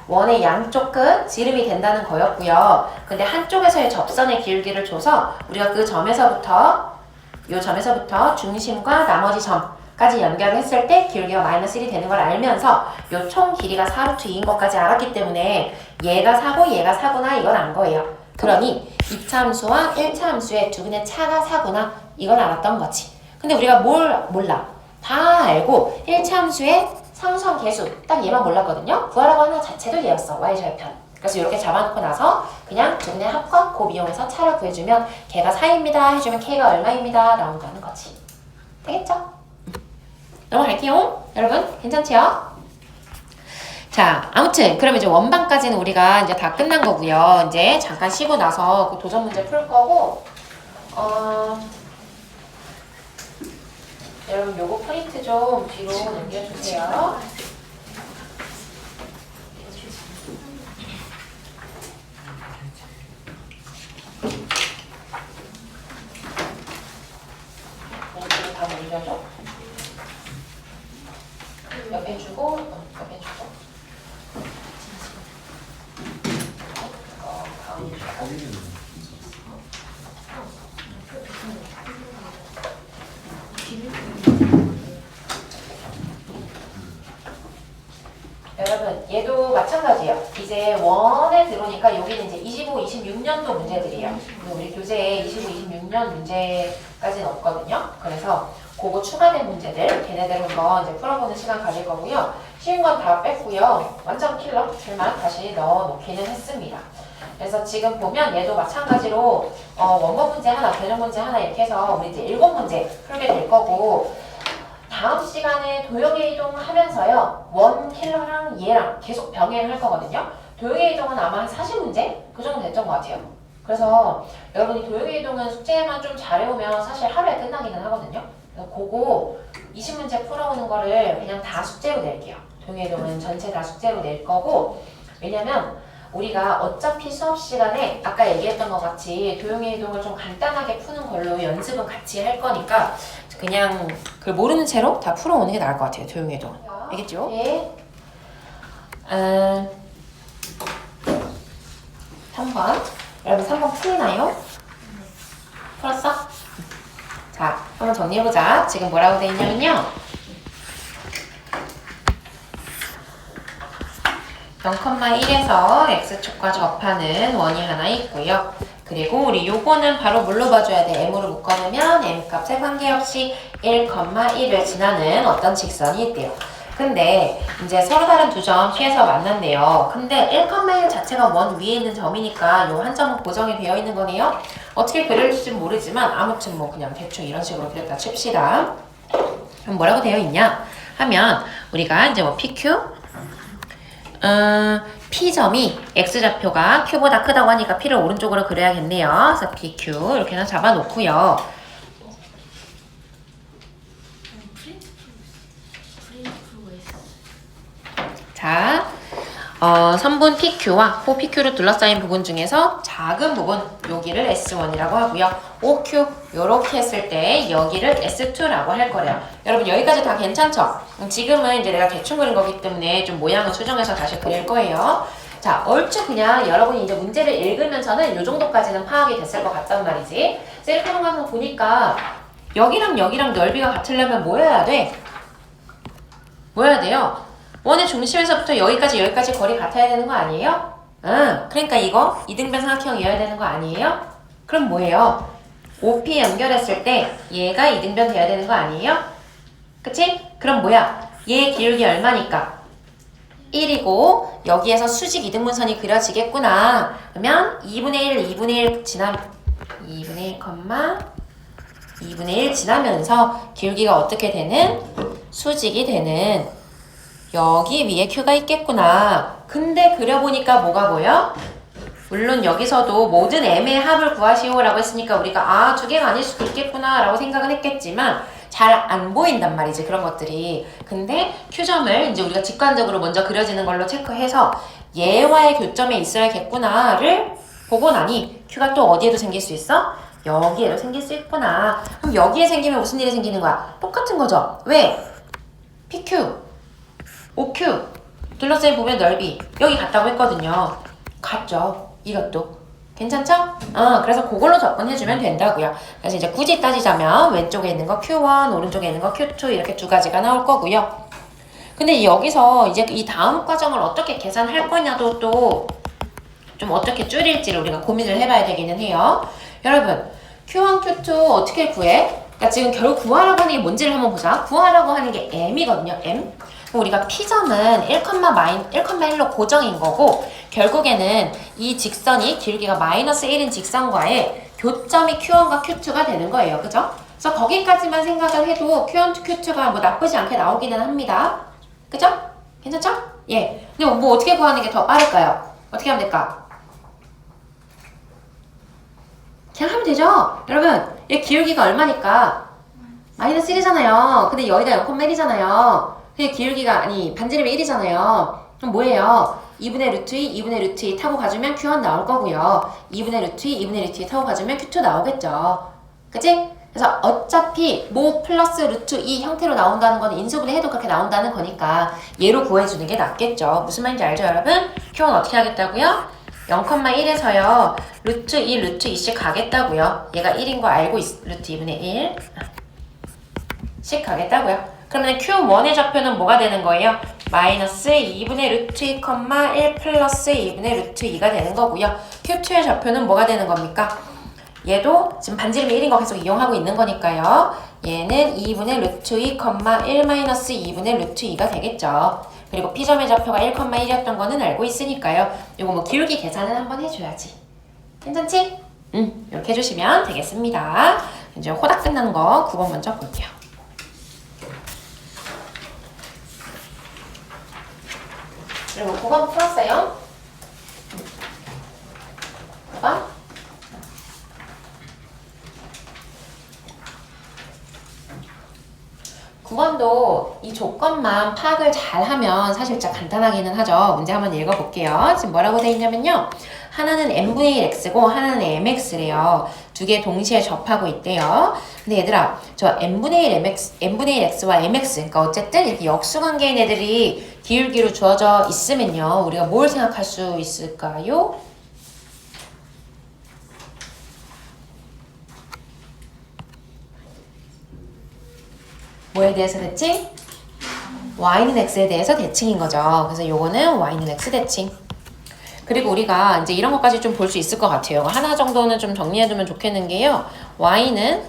원의 양쪽 끝 지름이 된다는 거였고요. 근데 한쪽에서의 접선의 기울기를 줘서 우리가 그 점에서부터 요 점에서부터 중심과 나머지 점까지 연결을 했을 때 기울기가 마이너스 1이 되는 걸 알면서 요 총 길이가 4루트 2인 것까지 알았기 때문에 얘가 4고 얘가 4구나 이건 안 거예요. 그러니 2차 함수와 1차 함수의 두 근의 차가 4구나 이건 알았던 거지. 근데 우리가 뭘 몰라? 다 알고 1차 함수의 상수항 계수 딱 얘만 몰랐거든요. 구하라고 하는 자체도 얘였어. y절편. 그래서 이렇게 잡아놓고 나서 그냥 두 근의 합과 곱 이용해서 차를 구해주면 걔가 4입니다 해주면 k가 얼마입니다 나온다는 거지. 되겠죠? 넘어갈게요. 여러분 괜찮지요? 자 아무튼 그럼 이제 원방까지는 우리가 이제 다 끝난 거고요. 이제 잠깐 쉬고 나서 그 도전 문제 풀 거고 여러분 요거 프린트 좀 뒤로 넘겨주세요. 이거 다 올려줘. 옆에 주고 옆에 주고 가운데 주고 여러분 얘도 마찬가지예요. 이제 원에 들어오니까 여기는 이제 25, 26년도 문제들이에요. 우리 교재에 25, 26년 문제까지는 없거든요. 그래서 그거 추가된 문제들 걔네들 한번 이제 풀어보는 시간 가질 거고요. 쉬운 건 다 뺐고요. 완전 킬러들만 다시 넣어놓기는 했습니다. 그래서 지금 보면 얘도 마찬가지로 원본 문제 하나, 변형 문제 하나 이렇게 해서 우리 이제 7문제 풀게 될 거고 다음 시간에 도형의 이동 하면서요. 원 킬러랑 얘랑 계속 병행을 할 거거든요. 도형의 이동은 아마 한 40문제? 그 정도 됐던 것 같아요. 그래서 여러분이 도형의 이동은 숙제만 좀 잘해오면 사실 하루에 끝나기는 하거든요. 그래서 그거 20문제 풀어오는 거를 그냥 다 숙제로 낼게요. 도형의 이동은 전체 다 숙제로 낼 거고 왜냐면 우리가 어차피 수업 시간에 아까 얘기했던 것 같이 도형의 이동을 좀 간단하게 푸는 걸로 연습은 같이 할 거니까 그냥 그 모르는 채로 다 풀어오는 게 나을 것 같아요. 도형의 이동. 알겠죠? 네. 3번. 여러분 3번 풀리나요? 풀었어? 자, 한번 정리해보자. 지금 뭐라고 돼 있냐면요. 0,1에서 x축과 접하는 원이 하나 있고요. 그리고 우리 요거는 바로 뭘로 봐줘야 돼? m으로 묶어놓으면 m값에 관계없이 1,1을 지나는 어떤 직선이 있대요. 근데 이제 서로 다른 두 점 피해서 만났네요. 근데 1,1 자체가 원 위에 있는 점이니까 요 한 점은 고정이 되어 있는 거네요. 어떻게 그릴지 모르지만 아무튼 뭐 그냥 대충 이런 식으로 그렸다 칩시다. 그럼 뭐라고 되어 있냐 하면 우리가 이제 뭐 PQ P점이 X좌표가 Q보다 크다고 하니까 P를 오른쪽으로 그려야겠네요. 그래서 PQ 이렇게 하나 잡아놓고요. 자, 선분 PQ와 호 PQ로 둘러싸인 부분 중에서 작은 부분 여기를 S1이라고 하고요. OQ 요렇게 했을 때 여기를 S2라고 할 거래요. 여러분 여기까지 다 괜찮죠? 지금은 이제 내가 대충 그린 거기 때문에 좀 모양을 수정해서 다시 그릴 거예요. 자, 얼추 그냥 여러분이 이제 문제를 읽으면서는 요 정도까지는 파악이 됐을 것 같단 말이지. 셀카로 가서 보니까 여기랑 여기랑 넓이가 같으려면 뭐 해야 돼? 뭐 해야 돼요? 원의 중심에서부터 여기까지 거리 같아야 되는 거 아니에요? 그러니까 이거 이등변 삼각형이어야 되는 거 아니에요? 그럼 뭐예요? OP 연결했을 때 얘가 이등변 돼야 되는 거 아니에요? 그치? 그럼 뭐야? 얘의 기울기 얼마니까? 1이고 여기에서 수직 이등분선이 그려지겠구나. 그러면 2분의 1 지나면서 기울기가 어떻게 되는? 수직이 되는 여기 위에 Q가 있겠구나. 근데 그려보니까 뭐가 보여? 물론 여기서도 모든 M의 합을 구하시오라고 했으니까 우리가 두 개가 아닐 수도 있겠구나 라고 생각은 했겠지만 잘 안 보인단 말이지 그런 것들이. 근데 Q점을 이제 우리가 직관적으로 먼저 그려지는 걸로 체크해서 얘와의 교점에 있어야겠구나를 보고 나니 Q가 또 어디에도 생길 수 있어? 여기에도 생길 수 있구나. 그럼 여기에 생기면 무슨 일이 생기는 거야? 똑같은 거죠. 왜? PQ OQ 둘러싸인 부분의 넓이 여기 같다고 했거든요. 같죠. 이것도 괜찮죠? 그래서 그걸로 접근해주면 된다고요. 그래서 이제 굳이 따지자면 왼쪽에 있는 거 Q1 오른쪽에 있는 거 Q2 이렇게 두 가지가 나올 거고요. 근데 여기서 이제 이 다음 과정을 어떻게 계산할 거냐도 또 좀 어떻게 줄일지를 우리가 고민을 해봐야 되기는 해요. 여러분 Q1, Q2 어떻게 구해? 그러니까 지금 결국 구하라고 하는 게 뭔지를 한번 보자. 구하라고 하는 게 M이거든요. M. 우리가 P점은 1,1로 고정인 거고 결국에는 이 직선이 기울기가 마이너스 1인 직선과의 교점이 Q1과 Q2가 되는 거예요. 그죠? 그래서 거기까지만 생각을 해도 Q1, Q2가 뭐 나쁘지 않게 나오기는 합니다. 그죠? 괜찮죠? 예. 근데 뭐 어떻게 구하는 게 더 빠를까요? 어떻게 하면 될까? 그냥 하면 되죠? 여러분, 얘 기울기가 얼마니까? 마이너스 1이잖아요. 근데 여기가 0,1이잖아요. 근데 기울기가, 반지름이 1이잖아요. 그럼 뭐예요? 2분의 루트 2, 2분의 루트 2 타고 가주면 Q1 나올 거고요. 2분의 루트 2, 2분의 루트 2 타고 가주면 Q2 나오겠죠. 그치? 그래서 어차피 모 플러스 루트 2 형태로 나온다는 건 인수분해 해도 그렇게 나온다는 거니까 얘로 구해주는 게 낫겠죠. 무슨 말인지 알죠, 여러분? Q1 어떻게 하겠다고요? 0,1에서요. 루트 2, 루트 2씩 가겠다고요. 얘가 1인 거 알고 루트 2분의 1씩 가겠다고요. 그러면 Q1의 좌표는 뭐가 되는 거예요? 마이너스 2분의 루트 2, 1 플러스 2분의 루트 2가 되는 거고요. Q2의 좌표는 뭐가 되는 겁니까? 얘도 지금 반지름이 1인 거 계속 이용하고 있는 거니까요. 얘는 2분의 루트 2, 1 마이너스 2분의 루트 2가 되겠죠. 그리고 P점의 좌표가 1,1이었던 거는 알고 있으니까요. 이거 뭐 기울기 계산은 한번 해줘야지. 괜찮지? 이렇게 해주시면 되겠습니다. 이제 호닥 끝나는 거 9번 먼저 볼게요. 그리고 9번 풀었어요. 9번. 9번도 그리고 이 조건만 파악을 잘하면 사실 진짜 간단하기는 하죠. 문제 한번 읽어볼게요. 지금 뭐라고 돼 있냐면요. 하나는 n분의 1 x고 하나는 mx래요. 두 개 동시에 접하고 있대요. 근데 얘들아, 저 n분의 1 x와 mx, 그러니까 어쨌든 이렇게 역수관계인 애들이 기울기로 주어져 있으면요. 우리가 뭘 생각할 수 있을까요? 뭐에 대해서 대칭? y는 x에 대해서 대칭인 거죠. 그래서 요거는 y는 x 대칭. 그리고 우리가 이제 이런 것까지 좀 볼 수 있을 것 같아요. 하나 정도는 좀 정리해두면 좋겠는 게요. y는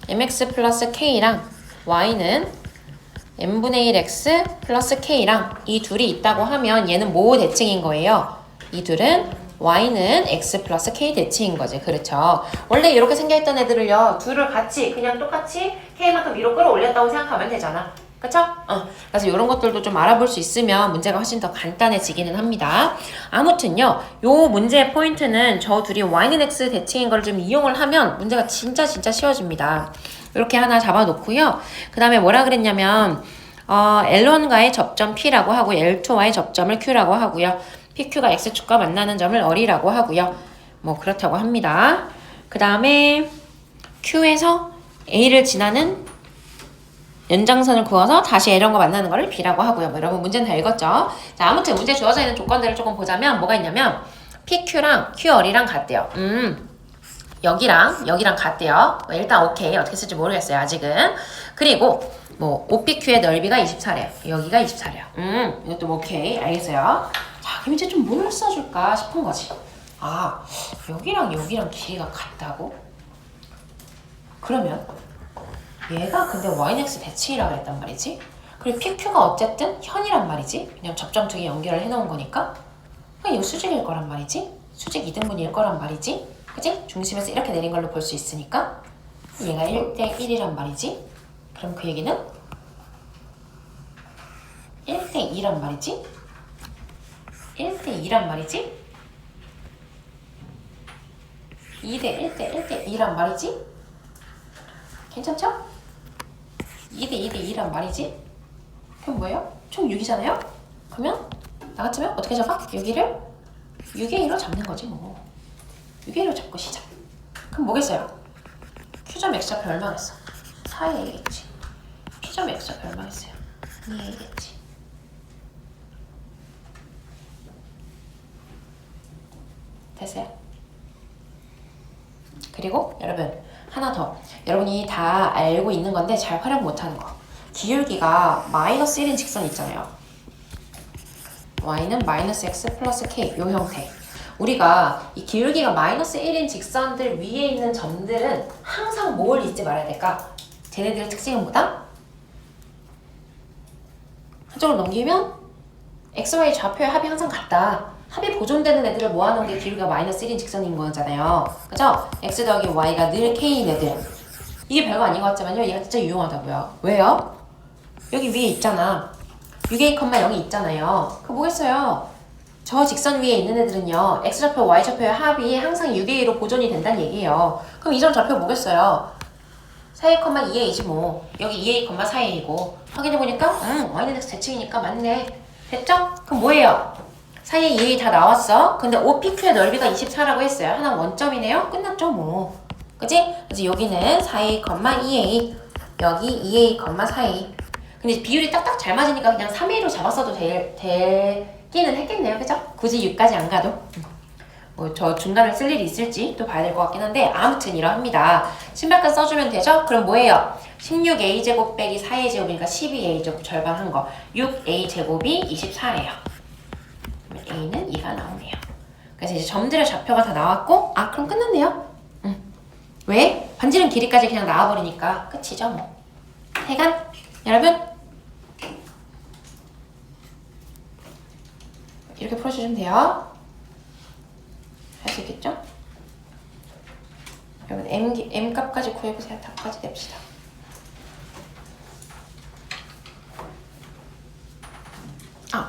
mx 플러스 k랑 y는 n분의 1 x 플러스 k랑 이 둘이 있다고 하면 얘는 뭐 대칭인 거예요? 이 둘은 y는 x 플러스 k 대칭인 거지. 그렇죠. 원래 이렇게 생겨있던 애들을요. 둘을 같이 그냥 똑같이 k만큼 위로 끌어올렸다고 생각하면 되잖아. 그쵸? 그래서 이런 것들도 좀 알아볼 수 있으면 문제가 훨씬 더 간단해지기는 합니다. 아무튼요, 요 문제의 포인트는 저 둘이 y는 x 대칭인 걸 좀 이용을 하면 문제가 진짜 쉬워집니다. 이렇게 하나 잡아놓고요. 그 다음에 뭐라 그랬냐면 L1과의 접점 P라고 하고 L2와의 접점을 Q라고 하고요. PQ가 X축과 만나는 점을 어리라고 하고요. 뭐 그렇다고 합니다. 그 다음에 Q에서 A를 지나는 연장선을 그어서 다시 L원과 만나는 거를 B라고 하고요. 뭐 여러분 문제는 다 읽었죠? 자, 아무튼 문제 주어져 있는 조건들을 조금 보자면 뭐가 있냐면 PQ랑 QR이랑 같대요. 여기랑 같대요. 일단 오케이. 어떻게 쓸지 모르겠어요. 아직은. 그리고 뭐 OPQ의 넓이가 24래요. 여기가 24래요. 이것도 뭐 오케이. 알겠어요. 자, 그럼 이제 좀 뭘 써줄까 싶은 거지. 아, 여기랑 길이가 같다고? 그러면 얘가 근데 yx 대칭이라고 그랬단 말이지. 그리고 PQ가 어쨌든 현이란 말이지. 왜냐면 접점 두 개 연결을 해놓은 거니까. 이거 수직일 거란 말이지. 수직 2등분일 거란 말이지. 그치? 중심에서 이렇게 내린 걸로 볼 수 있으니까 얘가 1대1이란 말이지. 그럼 그 얘기는 1대2란 말이지. 1대2란 말이지. 1대2란 말이지. 괜찮죠? 2대2란 말이지. 그럼 뭐예요? 총 6이잖아요? 그러면 나 같으면 어떻게 잡아? 여기를 6의 1로 잡는 거지 뭐. 6의 1로 잡고 시작. 그럼 뭐겠어요? Q점 X좌표 얼마겠어? 4A겠지. Q점 X좌표 얼마겠어요? 2A겠지. 됐어요? 그리고 여러분 하나 더. 여러분이 다 알고 있는 건데 잘 활용 못하는 거. 기울기가 마이너스 1인 직선 있잖아요. y는 마이너스 x 플러스 k 요 형태. 우리가 이 기울기가 마이너스 1인 직선들 위에 있는 점들은 항상 뭘 잊지 말아야 될까? 쟤네들의 특징은 뭐다? 한쪽으로 넘기면 xy 좌표의 합이 항상 같다. 합이 보존되는 애들을 모아놓은 게 기울기가 마이너스 1인 직선인 거잖아요. 그죠? x 더하기 y가 늘 k인 애들. 이게 별거 아닌 것 같지만요. 얘가 진짜 유용하다고요. 왜요? 여기 위에 있잖아. 6a, 0이 있잖아요. 그거 뭐겠어요? 저 직선 위에 있는 애들은요. x좌표, y좌표의 합이 항상 6a로 보존이 된다는 얘기예요. 그럼 이 점 좌표 뭐겠어요? 4a, 2a이지 뭐. 여기 2a, 4a이고. 확인해보니까 y는 x 대칭이니까 맞네. 됐죠? 그럼 뭐예요? 사이에 2a 다 나왔어. 근데 OPQ의 넓이가 24라고 했어요. 하나 원점이네요. 끝났죠 뭐. 그치? 그래서 여기는 4a, 2a. 여기 2a, 4a. 근데 비율이 딱딱 잘 맞으니까 그냥 3a로 잡았어도 되기는 했겠네요. 그죠? 굳이 6까지 안 가도. 뭐 저 중간을 쓸 일이 있을지 또 봐야 될 것 같긴 한데 아무튼 이러합니다. 신발끈 써주면 되죠? 그럼 뭐예요? 16a제곱 빼기 4a제곱이니까 12a제곱 절반 한 거. 6a제곱이 24래요. a는 2가 나오네요. 그래서 이제 점들의 좌표가 다 나왔고 그럼 끝났네요. 왜? 반지름 길이까지 그냥 나와버리니까 끝이죠 뭐. 해간? 여러분 이렇게 풀어주시면 돼요. 할 수 있겠죠? 여러분 m 값까지 구해보세요. 답까지 냅시다.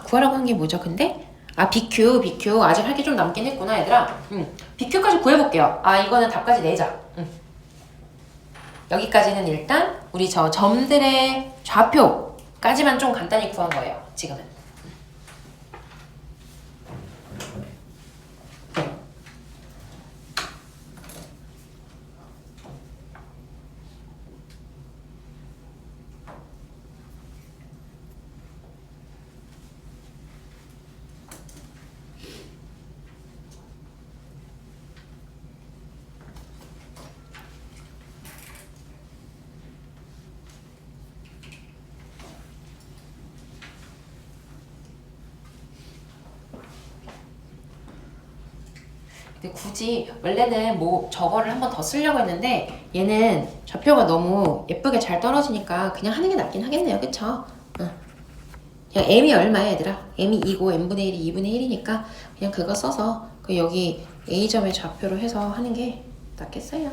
구하라고 한 게 뭐죠 근데? BQ 아직 할 게 좀 남긴 했구나 얘들아. BQ까지 구해볼게요. 이거는 답까지 내자. 여기까지는 일단 우리 저 점들의 좌표 까지만 좀 간단히 구한 거예요. 지금은. 근데 굳이 원래는 뭐 저거를 한 번 더 쓰려고 했는데 얘는 좌표가 너무 예쁘게 잘 떨어지니까 그냥 하는 게 낫긴 하겠네요. 그쵸? 응. 그냥 m이 얼마야 얘들아? m이 2고 n분의 1이 2분의 1이니까 그냥 그거 써서 그 여기 a점의 좌표로 해서 하는 게 낫겠어요.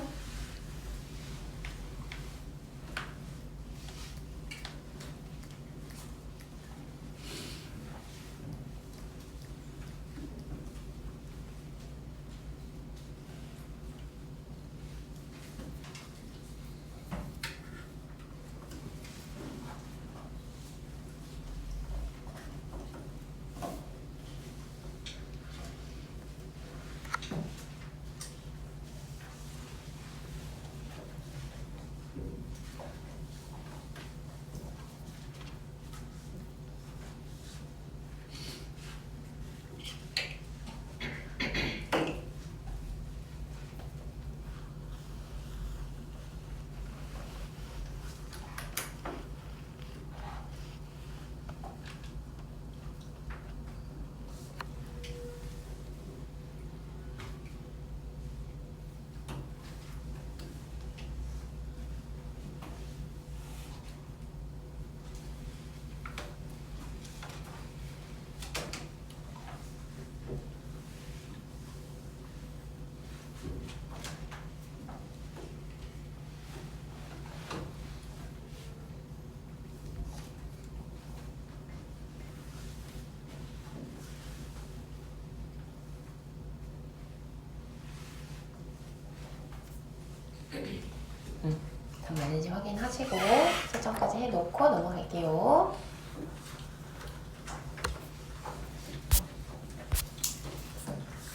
답 맞는지 확인하시고 채점까지 해놓고 넘어갈게요.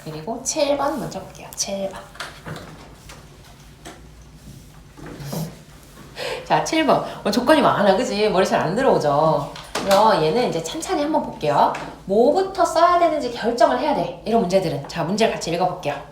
그리고 7번 먼저 볼게요. 7번. 자, 7번. 조건이 많아, 그지? 머리 잘 안 들어오죠? 그럼 얘는 이제 찬찬히 한번 볼게요. 뭐부터 써야 되는지 결정을 해야 돼. 이런 문제들은. 자, 문제를 같이 읽어볼게요.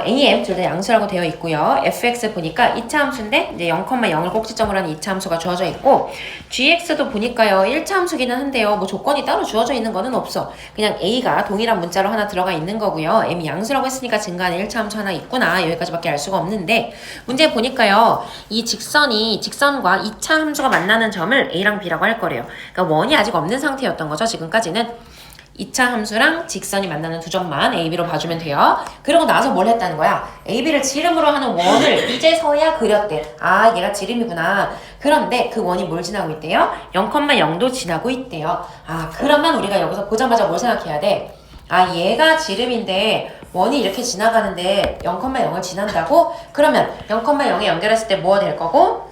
A, M 둘 다 양수라고 되어 있고요. fx 보니까 2차 함수인데 이제 0,0을 꼭지점으로 하는 2차 함수가 주어져 있고 gx도 보니까요 1차 함수기는 한데요. 뭐 조건이 따로 주어져 있는 거는 없어. 그냥 A가 동일한 문자로 하나 들어가 있는 거고요. M이 양수라고 했으니까 증가하는 1차 함수 하나 있구나. 여기까지밖에 알 수가 없는데 문제 보니까요. 이 직선과 2차 함수가 만나는 점을 A랑 B라고 할 거래요. 그러니까 원이 아직 없는 상태였던 거죠. 지금까지는. 2차 함수랑 직선이 만나는 두 점만 A, B로 봐주면 돼요. 그러고 나서 뭘 했다는 거야? A, B를 지름으로 하는 원을 이제서야 그렸대. 아, 얘가 지름이구나. 그런데 그 원이 뭘 지나고 있대요? 0,0도 지나고 있대요. 아, 그러면 우리가 여기서 보자마자 뭘 생각해야 돼? 아, 얘가 지름인데 원이 이렇게 지나가는데 0,0을 지난다고? 그러면 0,0에 연결했을 때 뭐가 될 거고?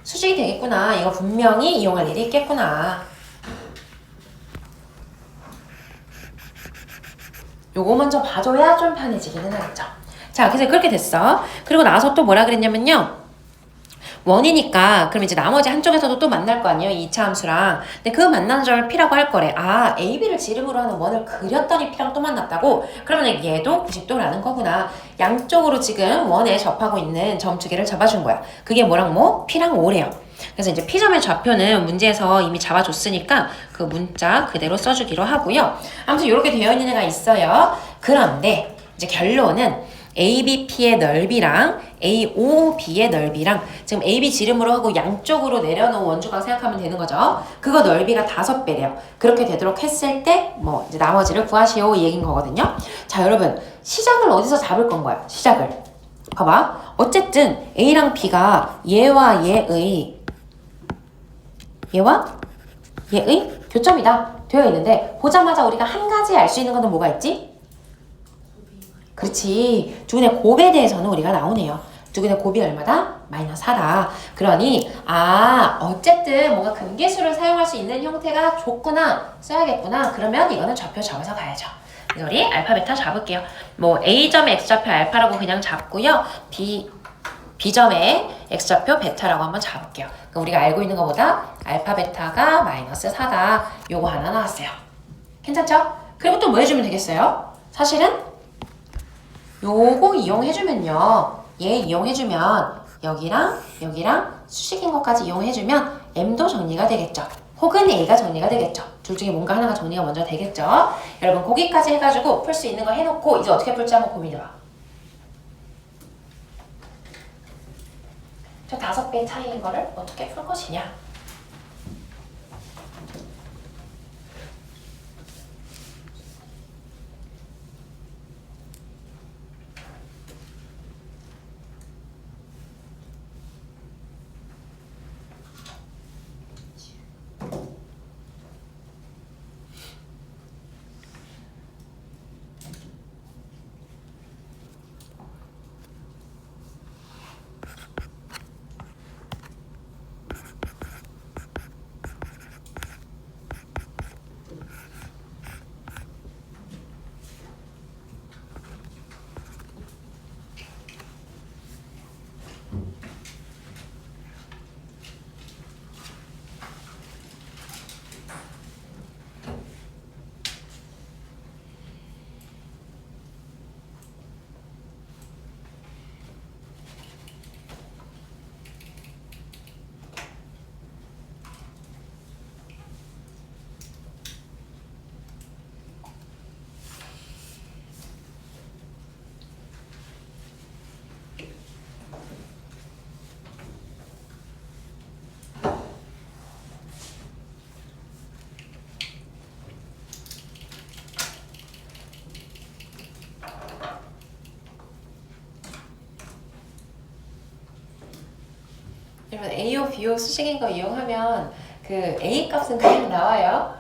수직이 되겠구나. 이거 분명히 이용할 일이 있겠구나. 요거 먼저 봐줘야 좀 편해지기는 하겠죠. 자, 그래서 그렇게 됐어. 그리고 나서 또 뭐라 그랬냐면요. 원이니까 그럼 이제 나머지 한쪽에서도 또 만날 거 아니에요. 2차 함수랑. 근데 그 만나는 점을 P라고 할 거래. 아, A, B를 지름으로 하는 원을 그렸더니 P랑 또 만났다고? 그러면 얘도 90도라는 거구나. 양쪽으로 지금 원에 접하고 있는 점 두 개를 잡아준 거야. 그게 뭐랑 뭐? P랑 O래요. 그래서 이제 P점의 좌표는 문제에서 이미 잡아줬으니까 그 문자 그대로 써주기로 하고요. 아무튼 이렇게 되어 있는 애가 있어요. 그런데 이제 결론은 ABP의 넓이랑 AOB의 넓이랑 지금 AB 지름으로 하고 양쪽으로 내려놓은 원주각 생각하면 되는 거죠. 그거 넓이가 5배래요. 그렇게 되도록 했을 때 뭐 이제 나머지를 구하시오 이 얘기인 거거든요. 자, 여러분 시작을 어디서 잡을 건 거야? 시작을. 봐봐. 어쨌든 A랑 B가 얘와 얘의 교점이다 되어 있는데 보자마자 우리가 한 가지 알 수 있는 거는 뭐가 있지? 그렇지. 두 분의 곱에 대해서는 우리가 나오네요. 누구나 곱이 얼마다? 마이너스 4다. 그러니 어쨌든 뭔가 근계수를 사용할 수 있는 형태가 좋구나, 써야겠구나. 그러면 이거는 좌표 적어서 가야죠. 그래서 우리 알파 베타 잡을게요. 뭐 A점의 x좌표 알파라고 그냥 잡고요. B점의 x좌표 베타라고 한번 잡을게요. 그러니까 우리가 알고 있는 것보다 알파 베타가 마이너스 4다. 요거 하나 나왔어요. 괜찮죠? 그리고 또 뭐 해주면 되겠어요? 사실은 요거 이용해주면요. 얘 이용해주면 여기랑 수식인 것까지 이용해주면 M도 정리가 되겠죠. 혹은 A가 정리가 되겠죠. 둘 중에 뭔가 하나가 정리가 먼저 되겠죠. 여러분 거기까지 해가지고 풀 수 있는 거 해놓고 이제 어떻게 풀지 한번 고민해봐. 저 5배 차이인 거를 어떻게 풀 것이냐. 여러분 A오 B오 수식인 거 이용하면 그 A 값은 그냥 나와요.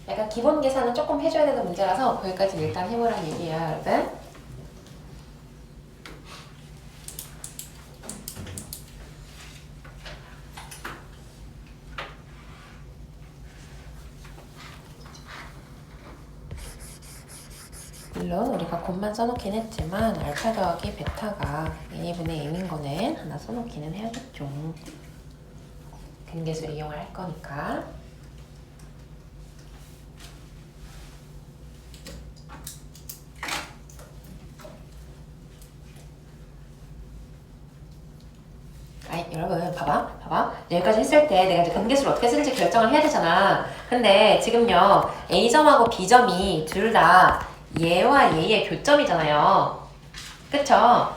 약간 기본 계산은 조금 해줘야 되는 문제라서 거기까지 일단 해보라는 얘기예요, 여러분. 물론 우리가 곱만 써놓긴 했지만 알파 더하기 베타가 A분의 M인 거는 하나 써놓기는 해야겠죠. 근계수를 이용을 할 거니까. 여러분 봐봐 여기까지 했을 때 내가 이제 근계수를 어떻게 쓰는지 결정을 해야 되잖아. 근데 지금요 A점하고 B점이 둘 다 얘와 얘의 교점이잖아요. 그쵸?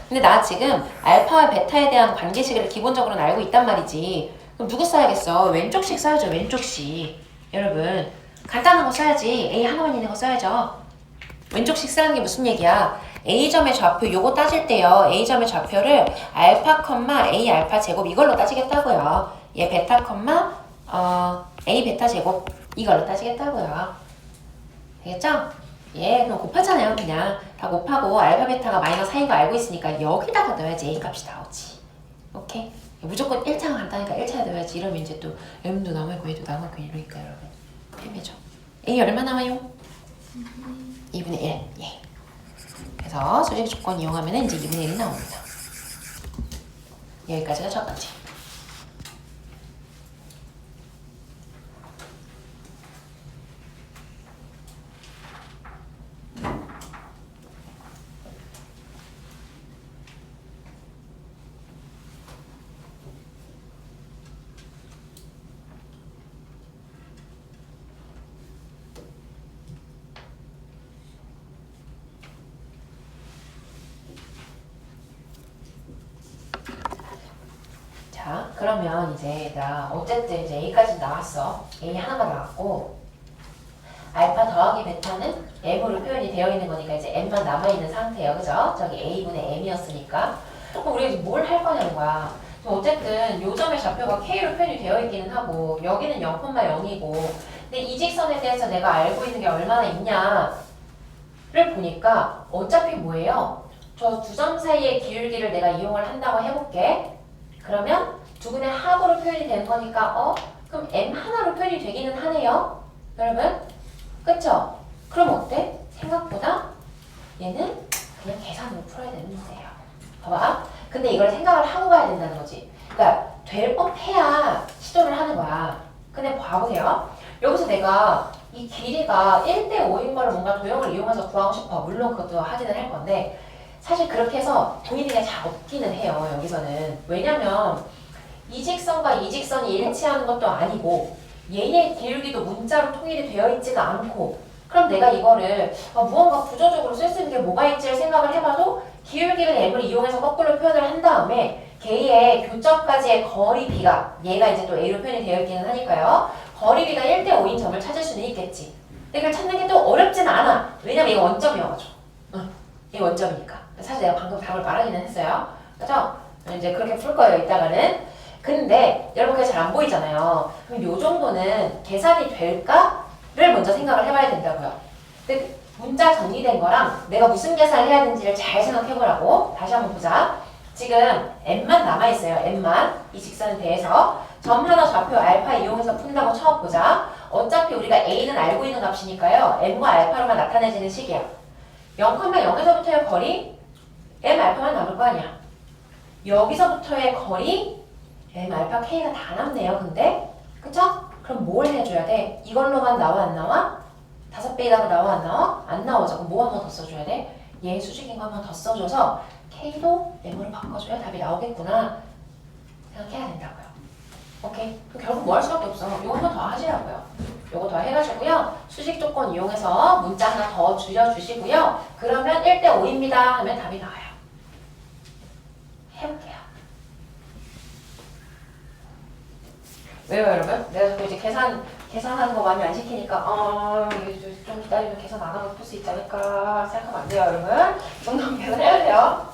근데 나 지금 알파와 베타에 대한 관계식을 기본적으로는 알고 있단 말이지. 그럼 누구 써야겠어? 왼쪽씩 써야죠. 왼쪽씩. 여러분 간단한 거 써야지. A 하나만 있는 거 써야죠. 왼쪽씩 쓰라는 게 무슨 얘기야? A점의 좌표 요거 따질 때요. A점의 좌표를 알파, A 알파 제곱 이걸로 따지겠다고요. 얘 베타, A 베타 제곱 이걸로 따지겠다고요. 되겠죠? 예, 그럼 곱하잖아요. 그냥 다 곱하고 알파 베타가 마이너스 4인 거 알고 있으니까 여기다가 넣어야지 A 값이 나오지. 오케이? 무조건 1차가 간다니까 1차에 넣어야지. 이러면 이제 또 M도 남아있고 A도 남아있고 이러니까 여러분 헤매죠. A 얼마 나와요? 2분의 1. 예. 그래서 수직 조건 이용하면 이제 2분의 1이 나옵니다. 여기까지가 첫 번째. 자, 그러면 이제 나 어쨌든 이제 A까지 나왔어. A 하나가 나왔고 알파 더하기 베타는 M으로 표현이 되어 있는 거니까 이제 M만 남아있는 상태예요. 그죠? 저기 A분의 M이었으니까. 그럼 우리가 이제 뭘 할 거냐는 거야. 어쨌든 요 점의 좌표가 K로 표현이 되어 있기는 하고 여기는 0,0이고 근데 이 직선에 대해서 내가 알고 있는 게 얼마나 있냐를 보니까 어차피 뭐예요? 저 두 점 사이의 기울기를 내가 이용을 한다고 해볼게. 그러면 두근의 합으로 표현이 되는 거니까 그럼 m 하나로 표현이 되기는 하네요. 여러분 그쵸? 그럼 어때? 생각보다 얘는 그냥 계산으로 풀어야 되는 문제예요. 봐봐. 근데 이걸 생각을 하고 가야 된다는 거지. 그러니까 될 법해야 시도를 하는 거야. 근데 봐보세요. 여기서 내가 이 길이가 1대5인 거를 뭔가 도형을 이용해서 구하고 싶어. 물론 그것도 하기는 할 건데 사실 그렇게 해서 본인이 잘 없기는 해요. 여기서는. 왜냐면 이 직선과 이 직선이 일치하는 것도 아니고 얘의 기울기도 문자로 통일이 되어 있지가 않고 그럼 내가 이거를 무언가 구조적으로 쓸 수 있는 게 뭐가 있지를 생각을 해봐도 기울기를 m을 이용해서 거꾸로 표현을 한 다음에 걔의 교점까지의 거리 b가 얘가 이제 또 a로 표현이 되어 있기는 하니까요. 거리 b가 1대5인 점을 찾을 수는 있겠지. 근데 그걸 찾는 게 또 어렵진 않아. 왜냐면 얘가 원점이어가지고. 얘가 원점이니까. 사실 내가 방금 답을 말하기는 했어요. 그죠? 이제 그렇게 풀 거예요. 이따가는. 근데 여러분 그게 잘 안 보이잖아요. 그럼 요 정도는 계산이 될까를 먼저 생각을 해봐야 된다고요. 근데 문자 정리된 거랑 내가 무슨 계산을 해야 되는지를 잘 생각해보라고. 다시 한번 보자. 지금 m만 남아있어요. m만. 이 직선에 대해서 점 하나 좌표 알파 이용해서 푼다고 쳐보자. 어차피 우리가 a는 알고 있는 값이니까요. m과 알파로만 나타내지는 식이야. 0,0에서부터의 거리 m 알파만 남을 거 아니야. 여기서부터의 거리 m 알파 k가 다 남네요. 근데 그쵸? 그럼 뭘 해줘야 돼? 이걸로만 나와 안 나와? 5배에다가 나와 안 나와? 안 나오죠. 그럼 뭐 한 번 더 써줘야 돼? 얘 수직인 거 한 번 더 써줘서 k도 m으로 바꿔줘야 답이 나오겠구나 생각해야 된다고요. 오케이? 그럼 결국 뭐 할 수밖에 없어. 이거 한 번 더 하시라고요. 요거 더 해가지고요. 수직 조건 이용해서 문자 하나 더 줄여주시고요. 그러면 1대5입니다 하면 답이 나와요. 해볼게요. 왜요 여러분? 내가 자꾸 이제 계산하는 거 많이 안 시키니까 이게 좀 기다리면 계산 안 하고 풀 수 있지 않을까 생각하면 안 돼요 여러분. 이 정도는 계산해야 돼요.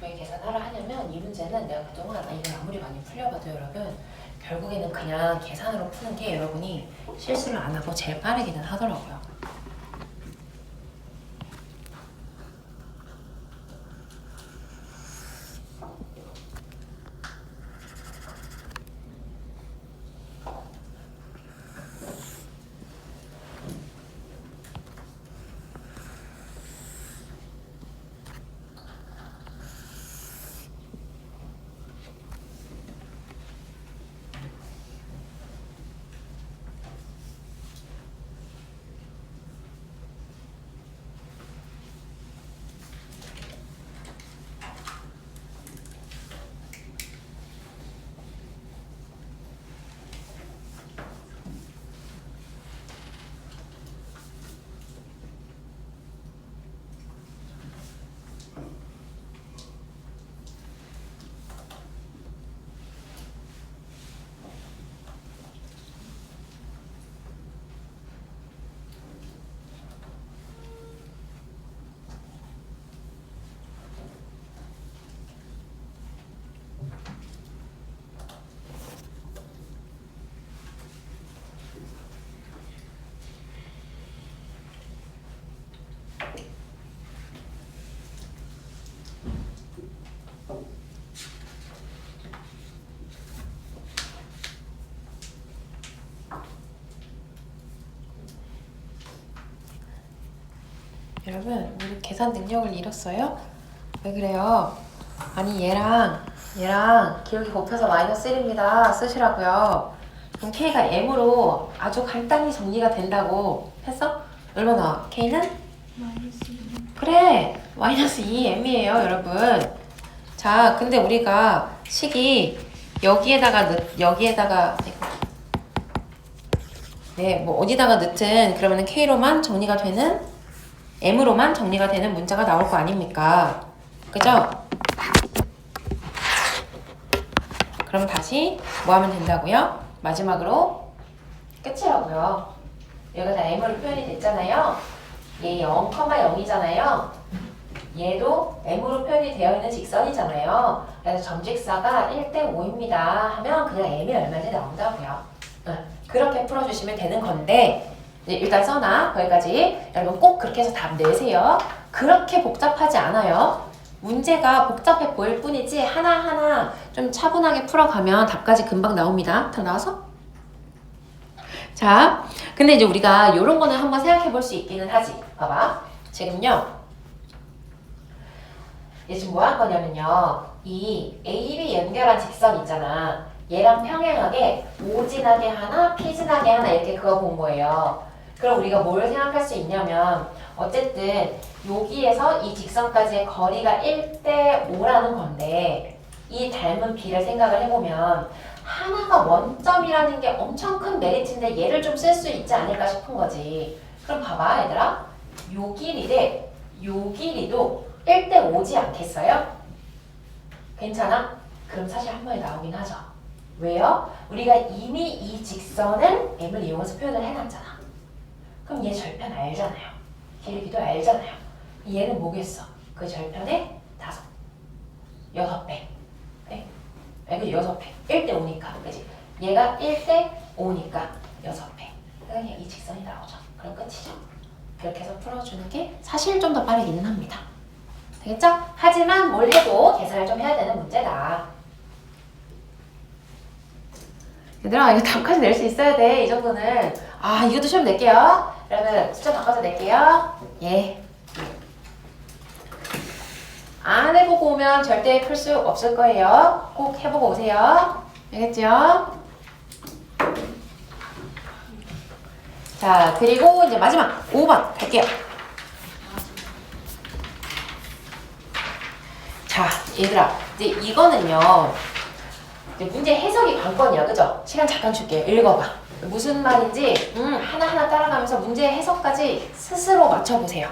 왜 계산하라 하냐면 이 문제는 내가 그동안 이걸 아무리 많이 풀려봐도 여러분 결국에는 그냥 계산으로 푸는 게 여러분이 실수를 안 하고 제일 빠르기는 하더라고요. 여러분 우리 계산 능력을 잃었어요? 왜 그래요? 아니 얘랑 기울기 곱해서 -1입니다 쓰시라고요. 그럼 K가 M으로 아주 간단히 정리가 된다고 했어? 얼마 나와? K는? 마이너스 2. 그래! 마이너스 2M이에요, 여러분. 자, 근데 우리가 식이 여기에다가 네, 뭐 어디다가 넣든 그러면은 K로만 정리가 되는, M으로만 정리가 되는 문자가 나올 거 아닙니까? 그죠? 그럼 다시 뭐 하면 된다고요? 마지막으로 끝이라고요. 여기가 다 M으로 표현이 됐잖아요. 얘 0,0이잖아요. 얘도 M으로 표현이 되어 있는 직선이잖아요. 그래서 점직사가 1대5입니다 하면 그냥 M이 얼마인지 나온다고요. 그렇게 풀어주시면 되는 건데 일단 써놔. 거기까지. 여러분 꼭 그렇게 해서 답 내세요. 그렇게 복잡하지 않아요. 문제가 복잡해 보일 뿐이지 하나하나 좀 차분하게 풀어가면 답까지 금방 나옵니다. 다 나와서? 자, 근데 이제 우리가 이런 거는 한번 생각해 볼 수 있기는 하지. 봐봐. 지금요. 얘 지금 뭐 할 거냐면요. 이 AB 연결한 직선 있잖아. 얘랑 평행하게 O진하게 하나, P진하게 하나 이렇게 그거 본 거예요. 그럼 우리가 뭘 생각할 수 있냐면 어쨌든 여기에서 이 직선까지의 거리가 1대5라는 건데 이 닮은 B를 생각을 해보면 하나가 원점이라는 게 엄청 큰 메리트인데 얘를 좀 쓸 수 있지 않을까 싶은 거지. 그럼 봐봐 얘들아. 요 길이 대 요 길이도 1대5지 않겠어요? 괜찮아? 그럼 사실 한 번에 나오긴 하죠. 왜요? 우리가 이미 이 직선을 M을 이용해서 표현을 해놨잖아. 그럼 얘 절편 알잖아요. 길기도 알잖아요. 얘는 뭐겠어? 그 절편의 6배. 네? 그 6배. 1대5니까. 그치? 얘가 1대5니까 6배. 그러니까 이 직선이 나오죠. 그럼 끝이죠. 그렇게 해서 풀어주는 게 사실 좀 더 빠르기는 합니다. 되겠죠? 하지만 뭘 해도 계산을 좀 해야 되는 문제다. 얘들아 이거 답까지 낼 수 있어야 돼. 이 정도는. 아 이것도 시험 낼게요. 그러면 숫자 바꿔서 낼게요. 예. 안 해보고 오면 절대 풀 수 없을 거예요. 꼭 해보고 오세요. 알겠죠? 자 그리고 이제 마지막 5번 갈게요. 자 얘들아 이제 이거는요. 이제 문제 해석이 관건이야. 그죠? 시간 잠깐 줄게요. 읽어봐. 무슨 말인지 하나하나 따라가면서 문제 해석까지 스스로 맞춰보세요.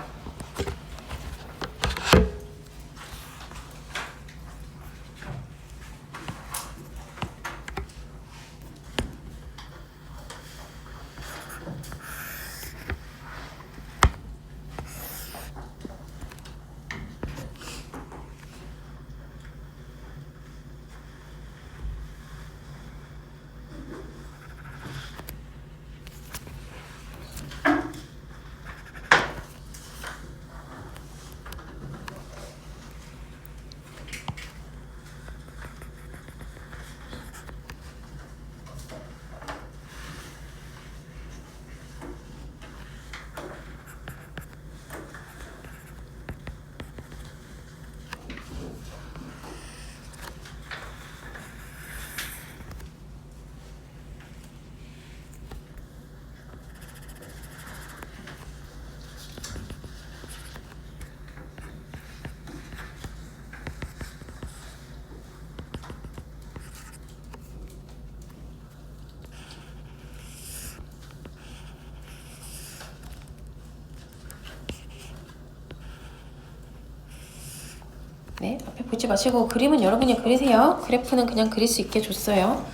네, 앞에 보지 마시고 그림은 여러분이 그리세요. 그래프는 그냥 그릴 수 있게 줬어요.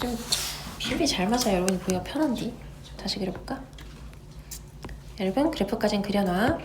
좀 비율이 잘 맞아. 여러분이 보기가 편한디. 좀 다시 그려볼까? 여러분 그래프까지는 그려놔.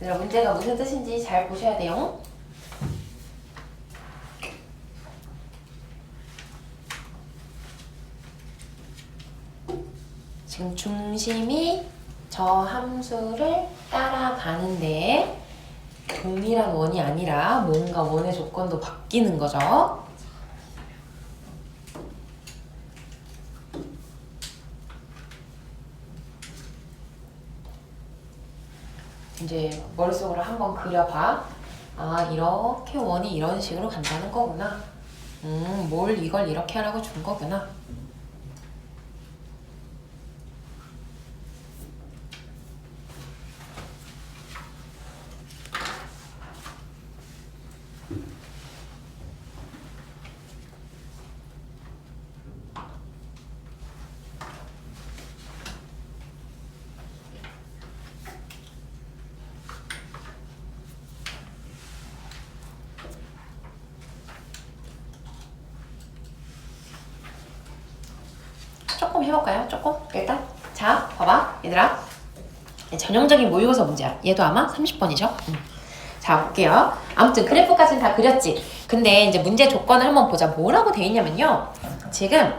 얘들아, 문제가 무슨 뜻인지 잘 보셔야 돼요. 지금 중심이 저 함수를 따라가는데 동일한 원이 아니라 뭔가 원의 조건도 바뀌는 거죠. 이제 머릿속으로 한번 그려봐. 아, 이렇게 원이 이런 식으로 간다는 거구나. 뭘 이걸 이렇게 하라고 준 거구나. 조금 해볼까요? 조금? 일단 자, 봐봐 얘들아, 전형적인 모의고사 문제야. 얘도 아마 30번이죠? 자, 볼게요. 아무튼 그래프까지는 다 그렸지. 근데 이제 문제 조건을 한번 보자. 뭐라고 돼 있냐면요, 지금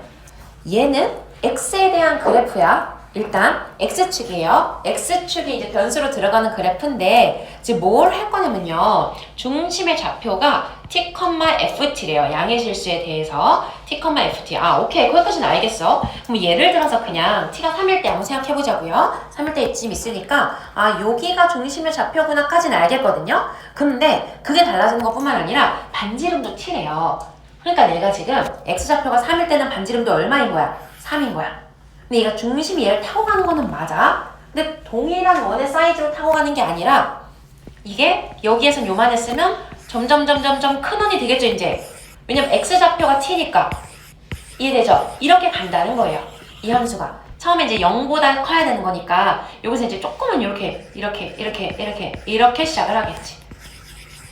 얘는 x에 대한 그래프야. 일단 x축이에요. x축이 이제 변수로 들어가는 그래프인데 지금 뭘 할 거냐면요, 중심의 좌표가 t, ft래요. 양의 실수에 대해서 t, ft. 아, 오케이. 거기까지는 알겠어. 그럼 예를 들어서 그냥 t가 3일 때 한번 생각해보자고요. 3일 때 이쯤 있으니까 아, 여기가 중심의 좌표구나 까지는 알겠거든요. 근데 그게 달라지는 것뿐만 아니라 반지름도 t래요. 그러니까 내가 지금 x좌표가 3일 때는 반지름도 얼마인 거야? 3인 거야. 근데 얘가 중심이 얘를 타고 가는 거는 맞아. 근데 동일한 원의 사이즈로 타고 가는 게 아니라 이게 여기에선 요만했으면 점점 큰 원이 되겠죠, 이제. 왜냐면 x좌표가 t니까. 이해되죠? 이렇게 간다는 거예요, 이 함수가. 처음에 이제 0보다 커야 되는 거니까 여기서 이제 조금은 이렇게 시작을 하겠지.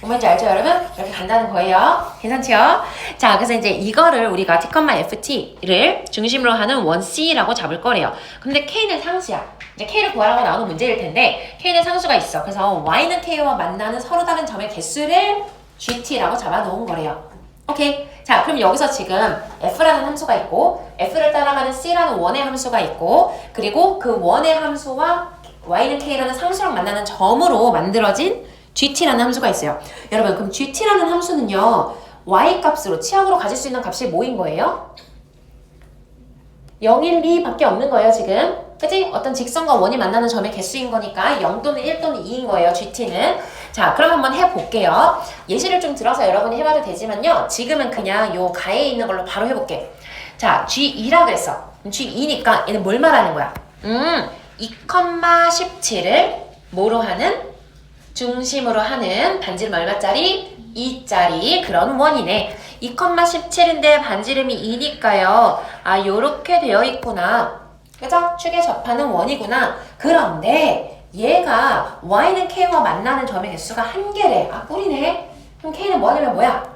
뭔지 알죠, 여러분? 이렇게 간다는 거예요. 괜찮죠? 자, 그래서 이제 이거를 우리가 t, ft를 중심으로 하는 원 C라고 잡을 거래요. 근데 K는 상수야. 이제 K를 구하라고 나오는 문제일 텐데 K는 상수가 있어. 그래서 Y는 K와 만나는 서로 다른 점의 개수를 GT라고 잡아 놓은 거래요. 오케이. 자, 그럼 여기서 지금 F라는 함수가 있고 F를 따라가는 C라는 원의 함수가 있고, 그리고 그 원의 함수와 Y는 K라는 상수랑 만나는 점으로 만들어진 GT라는 함수가 있어요. 여러분, 그럼 GT라는 함수는요, Y 값으로, 치역으로 가질 수 있는 값이 뭐인 거예요? 0, 1, 2 밖에 없는 거예요, 지금. 그치? 어떤 직선과 원이 만나는 점의 개수인 거니까 0 또는 1 또는 2인 거예요, GT는. 자, 그럼 한번 해볼게요. 예시를 좀 들어서 여러분이 해봐도 되지만요, 지금은 그냥 요 가에 있는 걸로 바로 해볼게. 자, G2라 그랬어. G2니까 얘는 뭘 말하는 거야? 2,17을 뭐로 하는? 중심으로 하는 반지름 얼마짜리? 2짜리 그런 원이네. 2,17인데 반지름이 2니까요. 아, 요렇게 되어 있구나. 그죠? 축에 접하는 원이구나. 그런데 얘가 Y는 K와 만나는 점의 개수가 1개래. 아, 꿀이네. 그럼 K는 뭐냐면 뭐야?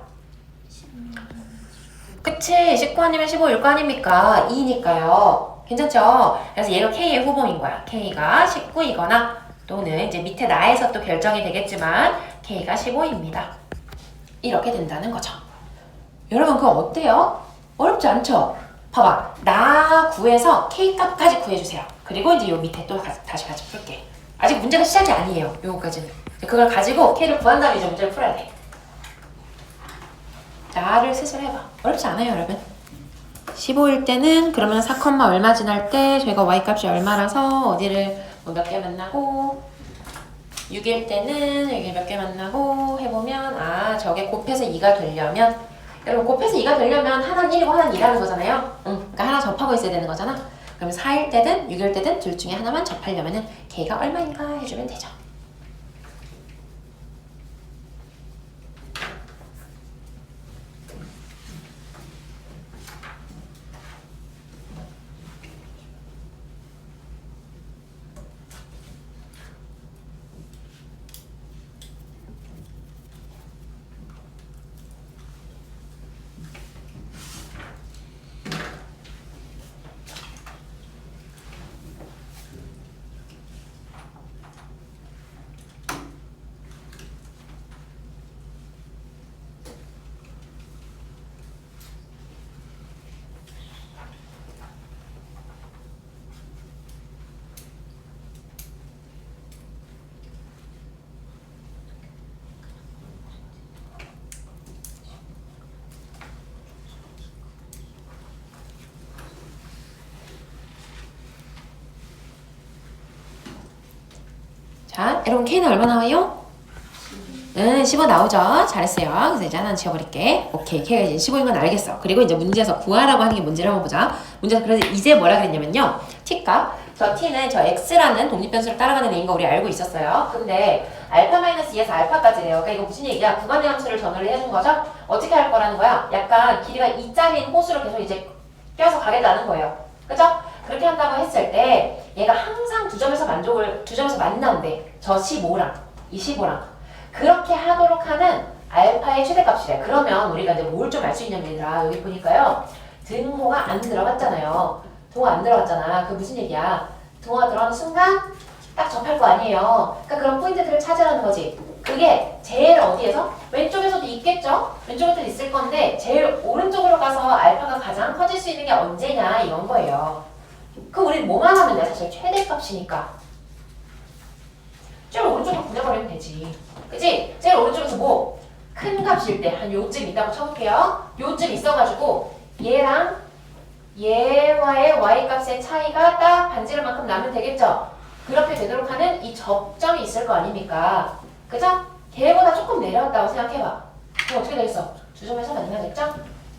그치? 19 아니면 15 일 거 아닙니까? 2니까요. 괜찮죠? 그래서 얘가 K의 후보인 거야. K가 19이거나 또는 이제 밑에 나에서 또 결정이 되겠지만 K가 15입니다. 이렇게 된다는 거죠. 여러분, 그거 어때요? 어렵지 않죠? 봐봐. 나 구해서 K 값까지 구해주세요. 그리고 이제 요 밑에 또 다시 같이 풀게. 아직 문제가 시작이 아니에요, 요거까지는. 그걸 가지고 K를 구한 다음에 이제 문제를 풀어야 돼. 나를 스스로 해봐. 어렵지 않아요, 여러분. 15일 때는 그러면 4, 얼마 지날 때 저희가 Y값이 얼마라서 어디를 몇 개 만나고, 6일 때는 여기 몇 개 만나고 해보면, 아, 저게 곱해서 2가 되려면, 여러분 곱해서 2가 되려면 하나는 1이고 하나는 2라는 거잖아요. 그러니까 하나 접하고 있어야 되는 거잖아. 그럼 4일 때든 6일 때든 둘 중에 하나만 접하려면은 K가 얼마인가 해주면 되죠. 자, 여러분 K는 얼마 나와요? 15 나오죠? 잘했어요. 그래서 이제 하나 지워버릴게. 오케이, K가 이제 15인 건 알겠어. 그리고 이제 문제에서 구하라고 하는 게 문제를 한번 보자. 문제에서 그래서 이제 뭐라 그랬냐면요. T값. 저 T는 저 X라는 독립변수를 따라가는 애인 거 우리 알고 있었어요. 근데 알파-2에서 알파까지래요. 그러니까 이거 무슨 얘기야? 구간의 함수를 전후를 해준 거죠? 어떻게 할 거라는 거야? 약간 길이가 2짜리인 호수로 계속 이제 껴서 가겠다는 거예요. 그죠? 그렇게 한다고 했을 때 얘가 항상 두 점에서 만난대. 저 15랑 이 15랑 그렇게 하도록 하는 알파의 최대값이래. 그러면 우리가 이제 뭘 좀 알 수 있냐면 얘들아 여기 보니까요. 등호가 안 들어갔잖아요. 등호가 안 들어갔잖아. 그 무슨 얘기야? 등호가 들어가는 순간 딱 접할 거 아니에요. 그러니까 그런 포인트들을 찾으라는 거지. 그게 제일 어디에서? 왼쪽에서도 있겠죠? 왼쪽에도 있을 건데 제일 오른쪽으로 가서 알파가 가장 커질 수 있는 게 언제냐 이런 거예요. 그럼 우리 뭐만 하면 돼? 사실 최대값이니까 제일 오른쪽으로 보내버리면 되지. 그치? 제일 오른쪽에서 뭐? 큰 값일 때 한 요쯤 있다고 쳐볼게요. 요쯤 있어가지고 얘랑 얘와의 y값의 차이가 딱 반지름만큼 나면 되겠죠? 그렇게 되도록 하는 이 접점이 있을 거 아닙니까? 그죠? 걔보다 조금 내려왔다고 생각해봐. 그럼 어떻게 되겠어? 두 점에서 만나겠죠?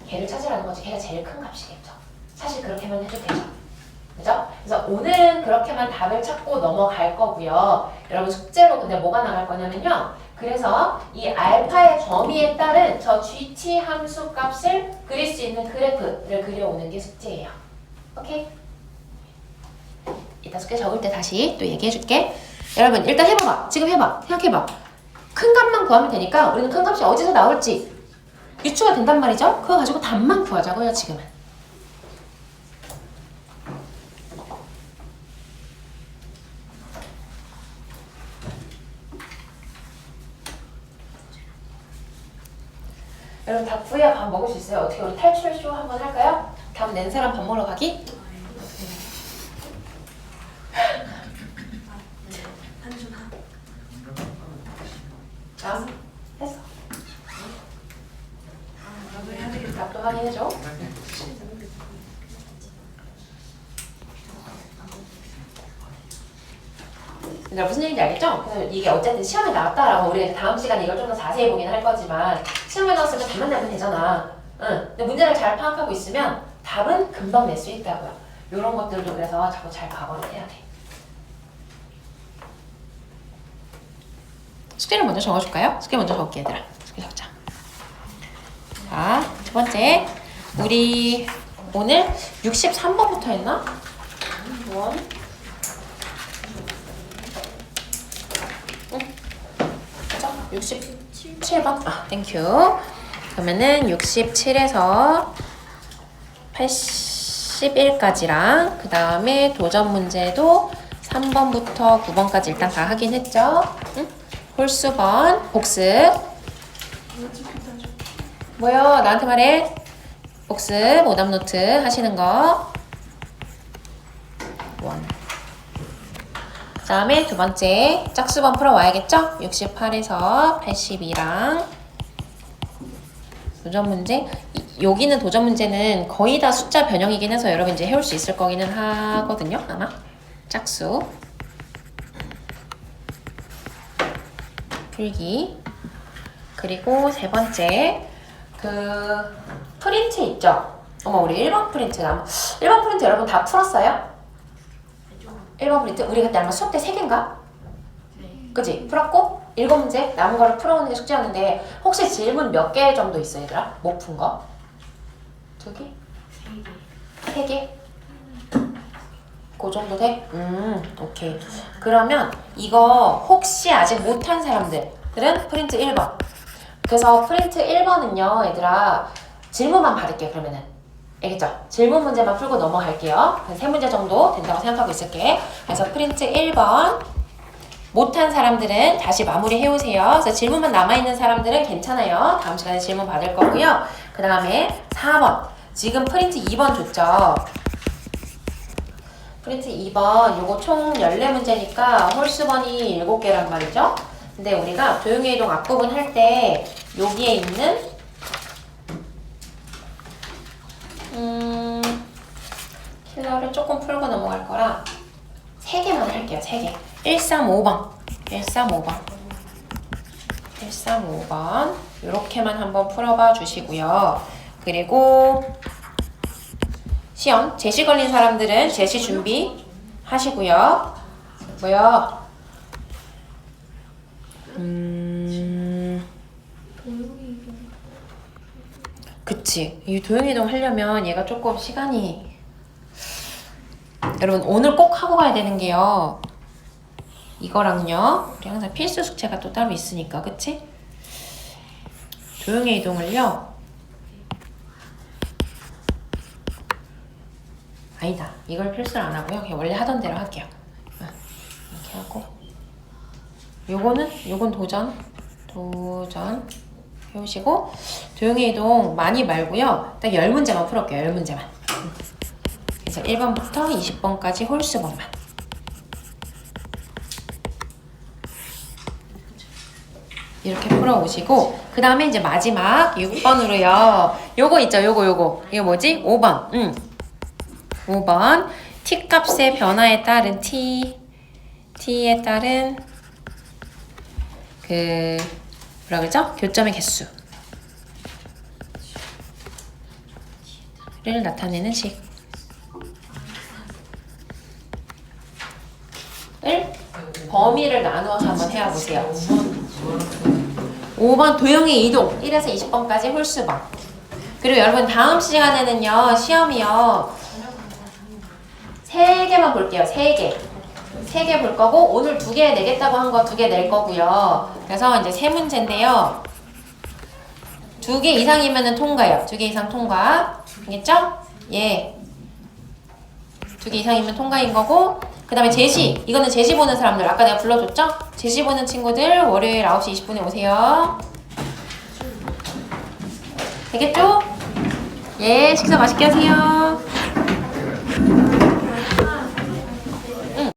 걔를 찾으라는 거지. 걔가 제일 큰 값이겠죠. 사실 그렇게만 해도 되죠. 그죠? 그래서 오늘은 그렇게만 답을 찾고 넘어갈 거고요. 여러분 숙제로 근데 뭐가 나갈 거냐면요. 그래서 이 알파의 범위에 따른 저 GT 함수 값을 그릴 수 있는 그래프를 그려오는 게 숙제예요. 오케이? 이따 숙제 적을 때 다시 또 얘기해줄게. 여러분 일단 해봐봐. 지금 해봐. 생각해봐. 큰 값만 구하면 되니까 우리는 큰 값이 어디서 나올지 유추가 된단 말이죠. 그거 가지고 답만 구하자고요 지금은. 여러분 다 구해야 밥 먹을 수 있어요. 어떻게 우리 탈출쇼 한번 할까요? 답 낸 사람 밥 먹으러 가기? 자, 했어. 나도 해야 되겠다. 답도 확인해줘. 근데 무슨 얘기인지 알겠죠? 그래서 이게 어쨌든 시험에 나왔다라고 우리 다음 시간에 이걸 좀 더 자세히 보긴 할 거지만 시험에 나왔으면 답만 내면 되잖아. 응. 근데 문제를 잘 파악하고 있으면 답은 금방 낼 수 있다고요. 이런 것들도 그래서 자꾸 잘 각오를 해야 돼. 숙제를 먼저 적어줄까요? 숙제 먼저 적을게 얘들아. 숙제 적자. 자, 두 번째 우리 오늘 63번부터 했나? 원. 응. 그죠? 67번. 아, 땡큐. 그러면은 67에서 81까지랑 그 다음에 도전 문제도 3번부터 9번까지 일단 다 하긴 했죠. 응? 홀수번 복습. 뭐요? 나한테 말해. 복습 오답노트 하시는 거. 원. 그 다음에 두 번째 짝수번 풀어와야겠죠? 68에서 82랑 도전 문제. 여기는 도전 문제는 거의 다 숫자 변형이긴 해서 여러분 이제 해올 수 있을 거기는 하거든요. 아마 짝수 풀기. 그리고 세 번째 그 프린트 있죠? 어머 우리 1번 프린트 1번 프린트 여러분 다 풀었어요? 1번 프린트 우리 그때 아마 수업 때 3개인가? 네. 그치? 풀었고 7문제 남은 거를 풀어오는 게 숙제였는데 혹시 질문 몇 개 정도 있어 얘들아? 못 푼 거? 2개? 3개? 그 정도 돼? 오케이. 그러면 이거 혹시 아직 못한 사람들은 프린트 1번. 그래서 프린트 1번은요, 얘들아, 질문만 받을게요, 그러면은. 알겠죠? 질문 문제만 풀고 넘어갈게요. 한 3문제 정도 된다고 생각하고 있을게. 그래서 프린트 1번. 못한 사람들은 다시 마무리 해오세요. 그래서 질문만 남아있는 사람들은 괜찮아요. 다음 시간에 질문 받을 거고요. 그 다음에 4번. 지금 프린트 2번 줬죠? 프린트 2번 요거 총 14문제니까 홀수번이 7개란 말이죠. 근데 우리가 도형의 이동 앞부분 할 때 여기에 있는 킬러를 조금 풀고 넘어갈 거라 3개만 할게요. 3개. 1, 3, 5번 135번. 135번. 이렇게만 한번 풀어봐 주시고요. 그리고 시험, 제시 걸린 사람들은 제시 준비 하시고요. 뭐요? 그치. 이 도형이동 하려면 얘가 조금 시간이 여러분 오늘 꼭 하고 가야 되는 게요. 이거랑요. 우리 항상 필수 숙제가 또 따로 있으니까 그치? 도형의 이동을요. 아니다. 이걸 필수를 안 하고요. 그냥 원래 하던 대로 할게요. 이렇게 하고 요건 도전 해오시고 도형의 이동 많이 말고요. 딱 10문제만 풀어볼게요. 10문제만. 그래서 1번부터 20번까지 홀수번만. 이렇게 풀어오시고 그 다음에 이제 마지막 6번으로요. 요거 있죠. 요거. 이거 뭐지? 5번. 5번. t값의 변화에 따른 t에 따른 그 뭐라 그러죠? 교점의 개수를 나타내는 식을 범위를 나누어서 한번 해와보세요. 5번 도형의 이동 1에서 20번까지 홀수번. 그리고 여러분 다음 시간에는요. 시험이요. 3개만 볼게요. 3개 볼 거고 오늘 2개 내겠다고 한 거 2개 낼 거고요. 그래서 이제 3문제인데요. 2개 이상이면은 통과예요. 2개 이상 통과. 알겠죠? 예. 2개 이상이면 통과인 거고 그 다음에 제시. 이거는 제시 보는 사람들 아까 내가 불러줬죠? 제시 보는 친구들 월요일 9시 20분에 오세요. 되겠죠? 예, 식사 맛있게 하세요.